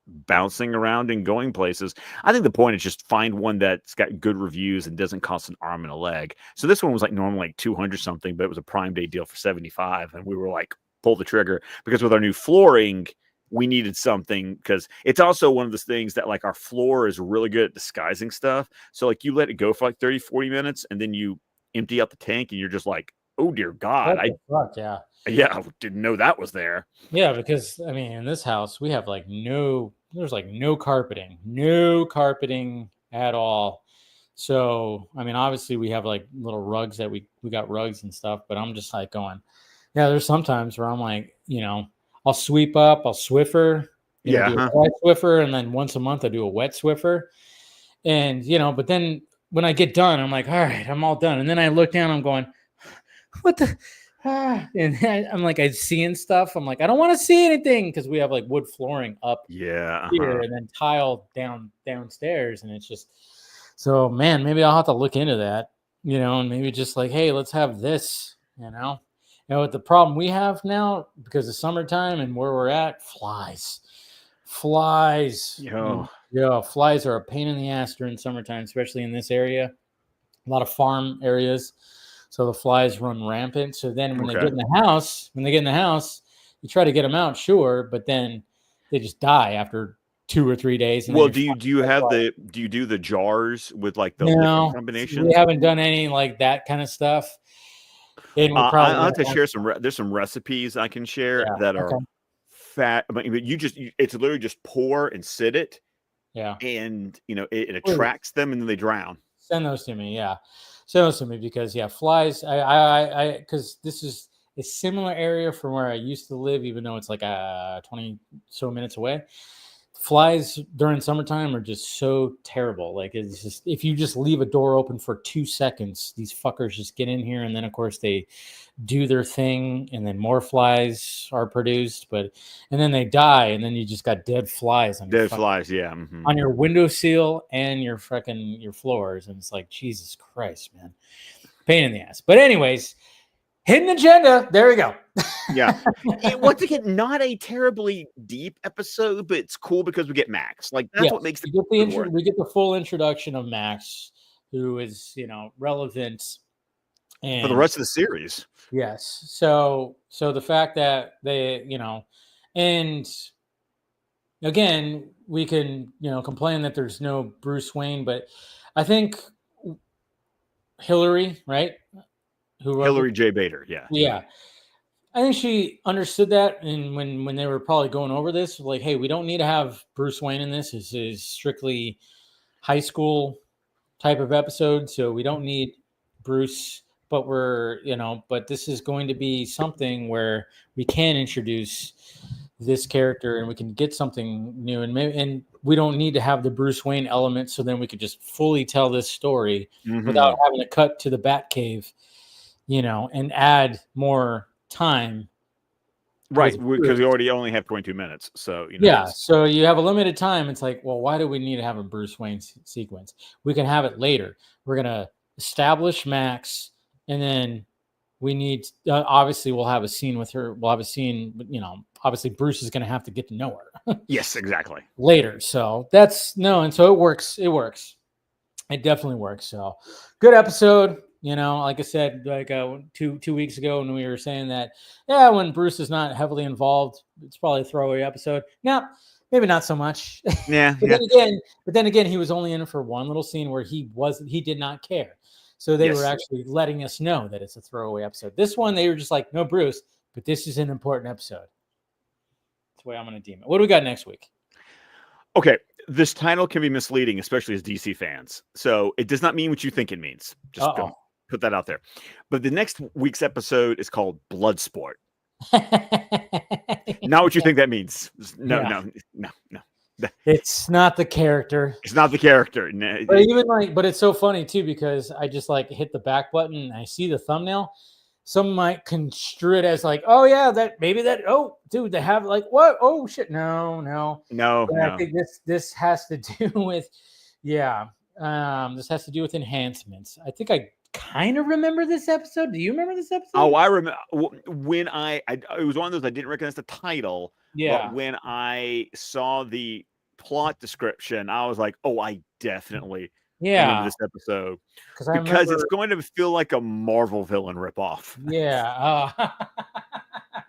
bouncing around and going places. I think the point is just find one that's got good reviews and doesn't cost an arm and a leg. So this one was like normally like 200 something, but it was a Prime Day deal for 75, and we were like, pull the trigger, because with our new flooring, we needed something, because it's also one of those things that like our floor is really good at disguising stuff. So like you let it go for like 30-40 minutes and then you empty out the tank and you're just like, oh dear God, I didn't know that was there. Yeah, because I mean, in this house we have like there's like no carpeting at all. So I mean, obviously we have like little rugs that we got rugs and stuff, but I'm just like going, yeah, there's sometimes where I'm like, I'll sweep up, I'll Swiffer, do a dry Swiffer, and then once a month I do a wet Swiffer. And but then when I get done, I'm like, all right, I'm all done. And then I look down, I'm going, what the and I'm like, I'm seeing stuff. I'm like, I don't want to see anything, because we have like wood flooring up here and then tile downstairs, and it's just so, man, maybe I'll have to look into that, and maybe just like, hey, let's have this, what the problem we have now, because of summertime and where we're at, flies. Flies are a pain in the ass during summertime, especially in this area. A lot of farm areas. So the flies run rampant. So then when they get in the house, you try to get them out, sure, but then they just die after 2 or 3 days. Well, do you do the jars with like the liquid combinations? We haven't done any like that kind of stuff. And I'll have to share there's some recipes I can share that are fat. But it's literally just pour and sit it. Yeah. And it attracts them and then they drown. Send those to me. Yeah. Send those to me, because flies, because this is a similar area from where I used to live, even though it's like 20 so minutes away. Flies during summertime are just so terrible. Like, it's just, if you just leave a door open for 2 seconds, these fuckers just get in here, and then of course they do their thing, and then more flies are produced, and then they die, and then you just got dead flies on on your windowsill and your floors, and it's like, Jesus Christ, man, pain in the ass. But anyways, hidden agenda. There we go. Yeah. Once again, not a terribly deep episode, but it's cool because we get Max. Like, that's what makes we get the full introduction of Max, who is relevant for the rest of the series. Yes. So the fact that they and again, we can complain that there's no Bruce Wayne, but I think Hillary, right? Hillary J. Bader, yeah. I think she understood that, and when they were probably going over this, like, hey, we don't need to have Bruce Wayne in this. This is strictly high school type of episode, so we don't need Bruce. But but this is going to be something where we can introduce this character and we can get something new, and we don't need to have the Bruce Wayne element. So then we could just fully tell this story without having to cut to the Batcave, and add more time. Right, because we already only have 22 minutes. So, so you have a limited time. It's like, well, why do we need to have a Bruce Wayne sequence? We can have it later. We're going to establish Max, and then we need, obviously, we'll have a scene with her. We'll have a scene, obviously Bruce is going to have to get to know her. Yes, exactly. Later. So and so it works. It works. It definitely works. So good episode. Like I said, like 2 weeks ago when we were saying that, when Bruce is not heavily involved, it's probably a throwaway episode. Now, maybe not so much. Yeah. but then again, he was only in it for one little scene where he did not care. So they were actually letting us know that it's a throwaway episode. This one, they were just like, no Bruce, but this is an important episode. That's the way I'm going to deem it. What do we got next week? Okay. This title can be misleading, especially as DC fans. So it does not mean what you think it means. Just don't put that out there. But the next week's episode is called Bloodsport. Not what you think that means. No. It's not the character. It's not the character. But but it's so funny too, because I just like hit the back button and I see the thumbnail. some might construe it as like, oh yeah, that maybe that. Oh, dude, they have like what? Oh shit, no. I think this has to do with, this has to do with enhancements. I think I kind of remember this episode. Do you remember this episode? Oh, I remember when it was one of those I didn't recognize the title. Yeah. But when I saw the plot description, I was like, oh, I definitely remember this episode because it's going to feel like a Marvel villain ripoff. Yeah.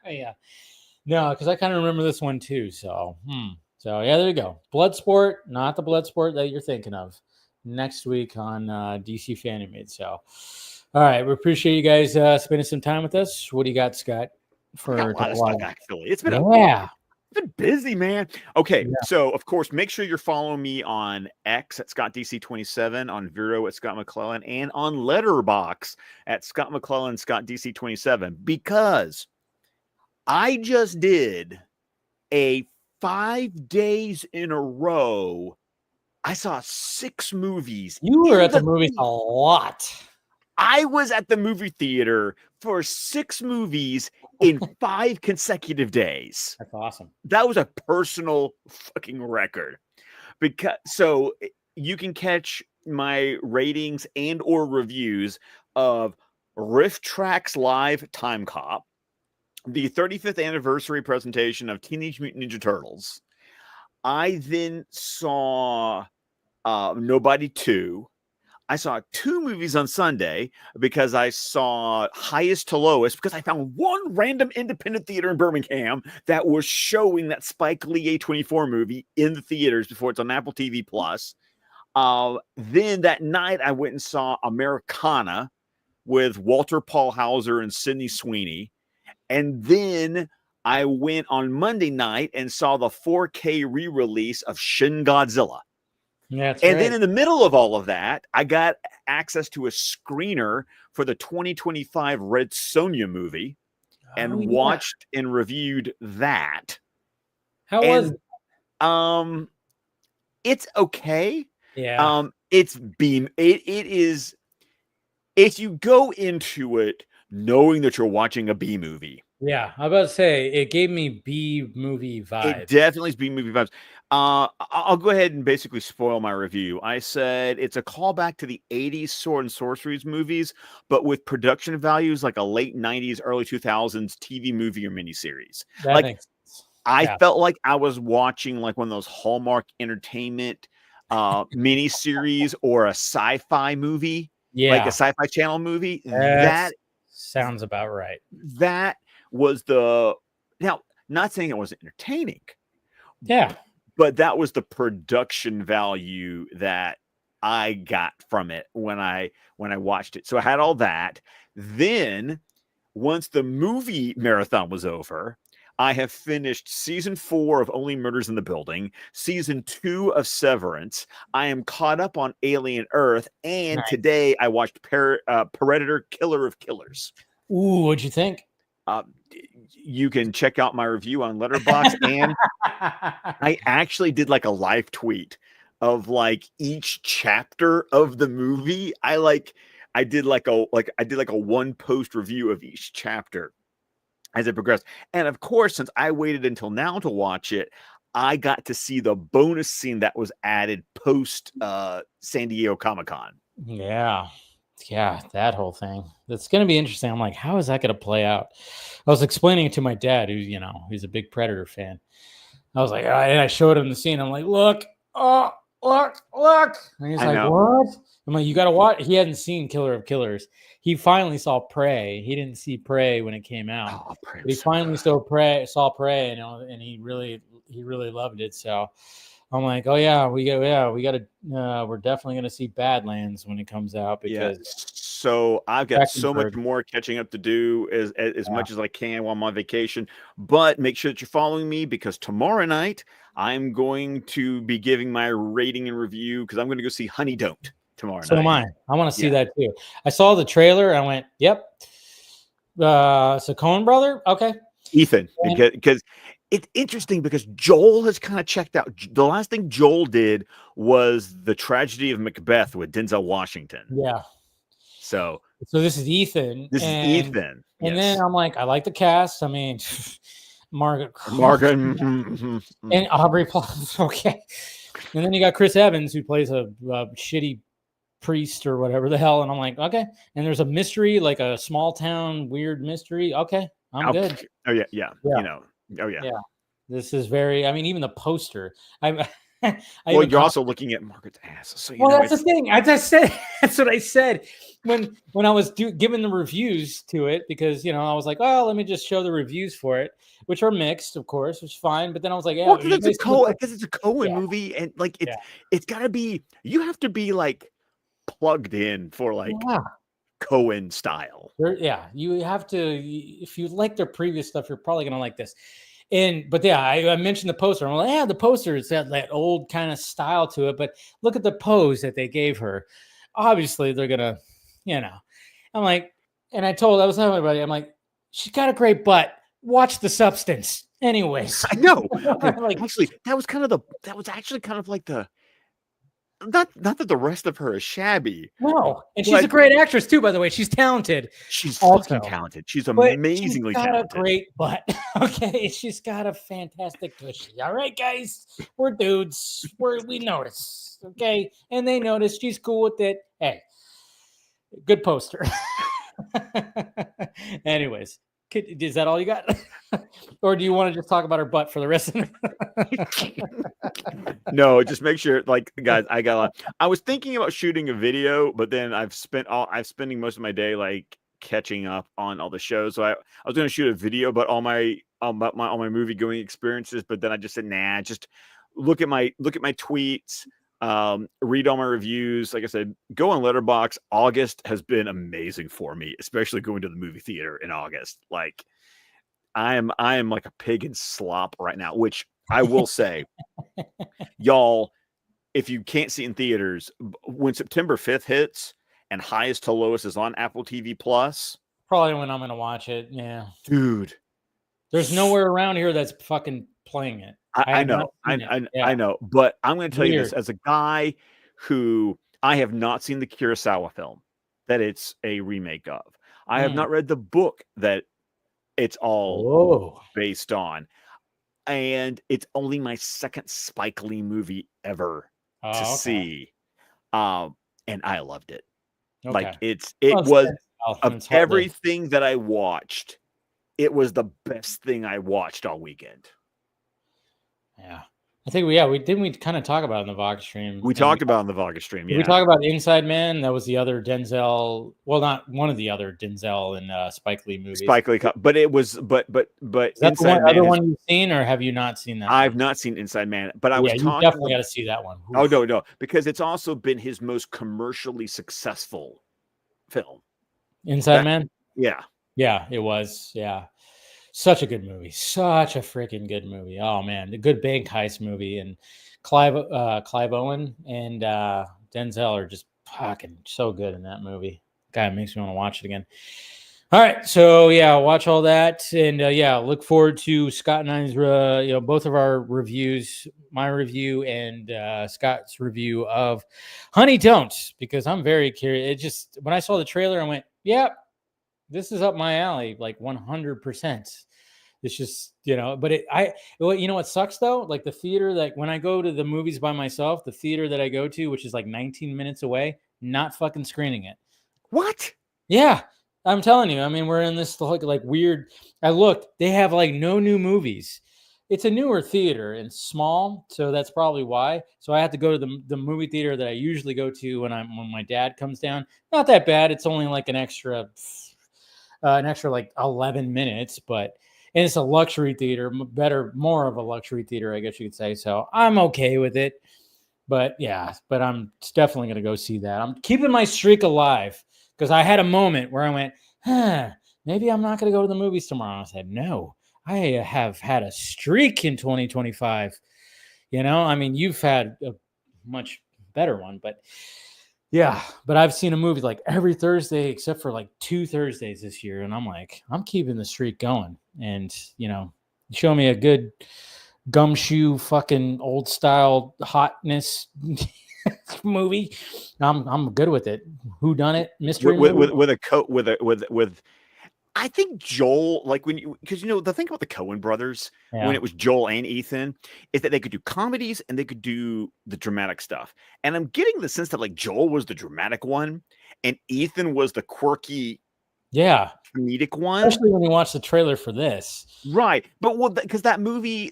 Yeah. No, because I kind of remember this one too. So, So yeah, there you go. Bloodsport, not the Bloodsport that you're thinking of. Next week on DC Fan-imated. So, all right, we appreciate you guys spending some time with us. What do you got, Scott? For a lot of stuff, actually, it's been it's been busy, man. Okay, so of course, make sure you're following me on X at ScottDC27, on Vero at Scott McClellan, and on Letterboxd at Scott McClellan, Scott DC27, because I just did a 5 days in a row. I saw 6 movies. You were at the movies a lot. I was at the movie theater for 6 movies in 5 consecutive days. That's awesome. That was a personal fucking record. So you can catch my ratings and or reviews of Riff Tracks Live Time Cop, the 35th anniversary presentation of Teenage Mutant Ninja Turtles. I then saw Nobody 2. I saw 2 movies on Sunday because I saw Highest to Lowest because I found one random independent theater in Birmingham that was showing that Spike Lee A24 movie in the theaters before it's on Apple TV Plus. Then that night I went and saw Americana with Walter Paul Hauser and Sydney Sweeney. And then I went on Monday night and saw the 4K re-release of Shin Godzilla. Yeah, then in the middle of all of that, I got access to a screener for the 2025 Red Sonja movie and watched and reviewed that. How was it? It's okay. Yeah. It is, if you go into it knowing that you're watching a B movie. Yeah, I was about to say it gave me B movie vibes. It definitely is B movie vibes. I'll go ahead and basically spoil my review. I said it's a callback to the 80s sword and sorceries movies, but with production values like a late 90s, early 2000s TV movie or miniseries. I felt like I was watching like one of those Hallmark Entertainment miniseries or a sci-fi movie, like a sci-fi channel movie. That sounds about right. That was now, not saying it wasn't entertaining. Yeah. But that was the production value that I got from it when I watched it. So I had all that. Then once the movie marathon was over, I have finished season 4 of Only Murders in the Building, season 2 of Severance. I am caught up on Alien Earth. And today I watched Predator Killer of Killers. Ooh, what'd you think? You can check out my review on Letterboxd, and I actually did like a live tweet of like each chapter of the movie. I did like a 1 post review of each chapter as it progressed. And of course, since I waited until now to watch it, I got to see the bonus scene that was added post San Diego Comic-Con. Yeah, that whole thing. That's going to be interesting. I'm like, how is that going to play out? I was explaining it to my dad, who's a big Predator fan. I was like, and I showed him the scene. I'm like, look. And he's like, what? I'm like, you got to watch. He hadn't seen Killer of Killers. He finally saw Prey. He didn't see Prey when it came out. Oh, but he finally saw Prey, and he really loved it. So I'm like, oh yeah, we got to. We're definitely going to see Badlands when it comes out because. So I've got so much more catching up to do as much as I can while I'm on vacation. But make sure that you're following me because tomorrow night I'm going to be giving my rating and review because I'm going to go see Honey Don't tomorrow night. So am I. I want to see that too. I saw the trailer. I went, yep. So Coen brother, okay. Ethan, because. It's interesting because Joel has kind of checked out. The last thing Joel did was The Tragedy of Macbeth with Denzel Washington. Yeah. So So this is Ethan. This is Ethan. And then I'm like, I like the cast. I mean, Margaret and Aubrey Plaza. Okay. And then you got Chris Evans, who plays a shitty priest or whatever the hell. And I'm like, okay. And there's a mystery, like a small town weird mystery. Okay, I'm good. Oh yeah. You know. Oh yeah. This is very. I mean, even the poster. Well, you're also looking at Margaret's ass. So that's the thing. I just said that's what I said when I was giving the reviews to it, because I was like, oh, let me just show the reviews for it, which are mixed, of course, which is fine. But then I was like, yeah, because it's a Coen movie, and like it's got to be. You have to be like plugged in for like Coen style. You have to. If you like their previous stuff, you're probably gonna like this. But I mentioned the poster. I'm like, the poster is that old kind of style to it. But look at the pose that they gave her. Obviously, they're gonna, I'm like, and I was telling everybody, I'm like, she's got a great butt. Watch The Substance, anyways. I know. Like, actually, that was actually kind of like the. Not that the rest of her is shabby. No, and she's a great actress too, by the way. She's talented. She's fucking talented. She's amazingly talented. She's got a great butt. Okay, she's got a fantastic tushy. All right, guys, we're dudes. We notice. Okay, and they notice. She's cool with it. Hey, good poster. Anyways, is that all you got? Or do you want to just talk about her butt for the rest of it? No, just make sure, like, guys, I was thinking about shooting a video, but then I'm spending most of my day like catching up on all the shows. So I was going to shoot a video about all my movie going experiences, but then I just said, nah, just look at my tweets, read all my reviews. Like I said, go on Letterboxd. August has been amazing for me, especially going to the movie theater in August. Like, I am like a pig in slop right now, which I will say, y'all, if you can't see in theaters, when September 5th hits and Highest to Lowest is on Apple TV Plus, probably when I'm going to watch it. Yeah, dude, there's nowhere around here that's fucking playing it. I know, I know, but I'm going to tell you this as a guy who I have not seen the Kurosawa film that it's a remake of. I have not read the book that it's all based on. And it's only my second Spike Lee movie ever to see. And I loved it. Okay. Like it was of everything that I watched, it was the best thing I watched all weekend. Yeah. I think we kind of talk about it in the Vox stream. We talked about it in the Vox stream. Yeah. We talk about Inside Man. That was the other Denzel. Well, not one of the other Denzel and Spike Lee movies. Spike Lee, but it was, but is that Inside the other one you've seen, or have you not seen that? I've not seen Inside Man, but I was talking. You definitely got to see that one. Oof. Oh no, because it's also been his most commercially successful film. Inside Man. Yeah, it was. Yeah. Such a good movie. Such a freaking good movie. Oh, man. The good bank heist movie. And Clive Owen and Denzel are just fucking so good in that movie. God, it makes me want to watch it again. All right. So, watch all that. And, look forward to Scott and I's, both of our reviews, my review and Scott's review of Honey Don't, because I'm very curious. It just, when I saw the trailer, I went, yep. This is up my alley, like 100%. It's just, but you know what sucks though? Like the theater, that when I go to the movies by myself, the theater that I go to, which is like 19 minutes away, not fucking screening it. What? Yeah, I'm telling you. I mean, we're in this like weird. I looked, they have like no new movies. It's a newer theater and small, so that's probably why. So I have to go to the movie theater that I usually go to when my dad comes down. Not that bad. It's only like an extra like 11 minutes, and it's a luxury theater, more of a luxury theater, I guess you could say. So I'm okay with it, but I'm definitely going to go see that. I'm keeping my streak alive because I had a moment where I went, maybe I'm not going to go to the movies tomorrow. I said, no, I have had a streak in 2025. I mean, you've had a much better one, but I've seen a movie like every Thursday except for like 2 Thursdays this year. And I'm like, I'm keeping the streak going. And, show me a good gumshoe fucking old style hotness movie. I'm good with it. Who done it? Mystery movie? with a coat with. I think Joel, like because the thing about the Coen brothers when it was Joel and Ethan is that they could do comedies and they could do the dramatic stuff. And I'm getting the sense that like Joel was the dramatic one and Ethan was the quirky, comedic one. Especially when you watch the trailer for this, right? But because that movie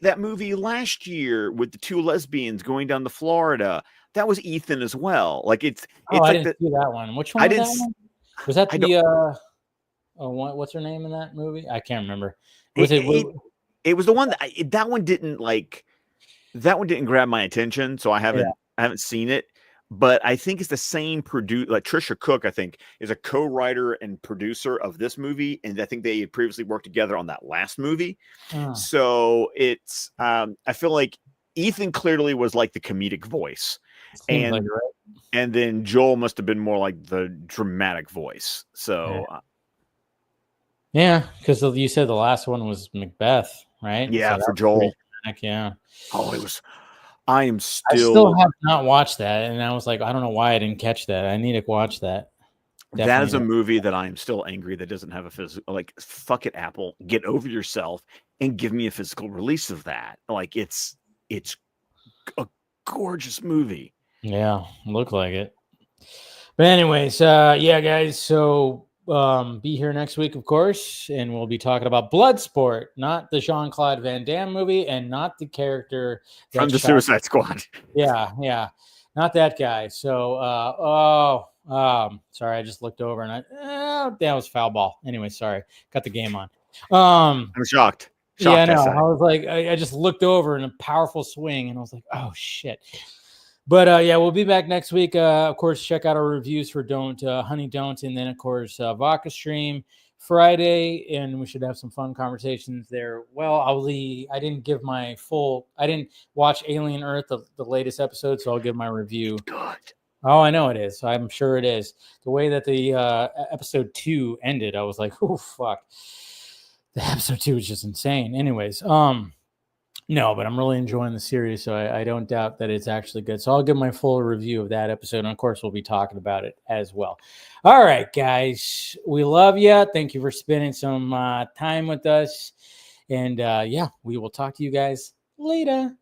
last year with the two lesbians going down to Florida, that was Ethan as well. Like it's I like didn't see that one. Which one was that one? Was that the what's her name in that movie? I can't remember. It was the one that one didn't grab my attention, so I haven't seen it. But I think it's the same producer. Like Trisha Cook, I think, is a co-writer and producer of this movie, and I think they had previously worked together on that last movie. So it's I feel like Ethan clearly was like the comedic voice, and then Joel must have been more like the dramatic voice. So. Yeah, because you said the last one was Macbeth, right? Yeah, so for Joel. Yeah. Oh, it was. I still have not watched that, and I was like, I don't know why I didn't catch that. I need to watch that. Definitely. That is a movie that I am still angry that doesn't have a physical. Like, fuck it, Apple, get over yourself and give me a physical release of that. Like, it's a gorgeous movie. Yeah, look like it. But anyways, guys. So. Be here next week, of course, and we'll be talking about Bloodsport, not the Jean-Claude Van Damme movie, and not the character from the Suicide Squad. Yeah, not that guy. So, sorry, I just looked over and that was foul ball. Anyway, sorry, got the game on. I'm shocked. Yeah, no, I was like, I just looked over in a powerful swing, and I was like, oh shit. But we'll be back next week. Of course, check out our reviews for Honey Don't, and then of course Vodka Stream Friday, and we should have some fun conversations there. Well, I didn't watch Alien Earth, the latest episode, so I'll give my review. Good. Oh, I know it is. I'm sure it is. The way that the episode 2 ended, I was like, oh fuck. The episode 2 was just insane. Anyways, no, but I'm really enjoying the series, so I don't doubt that it's actually good. So I'll give my full review of that episode, and of course, we'll be talking about it as well. All right, guys, we love you. Thank you for spending some time with us, and we will talk to you guys later.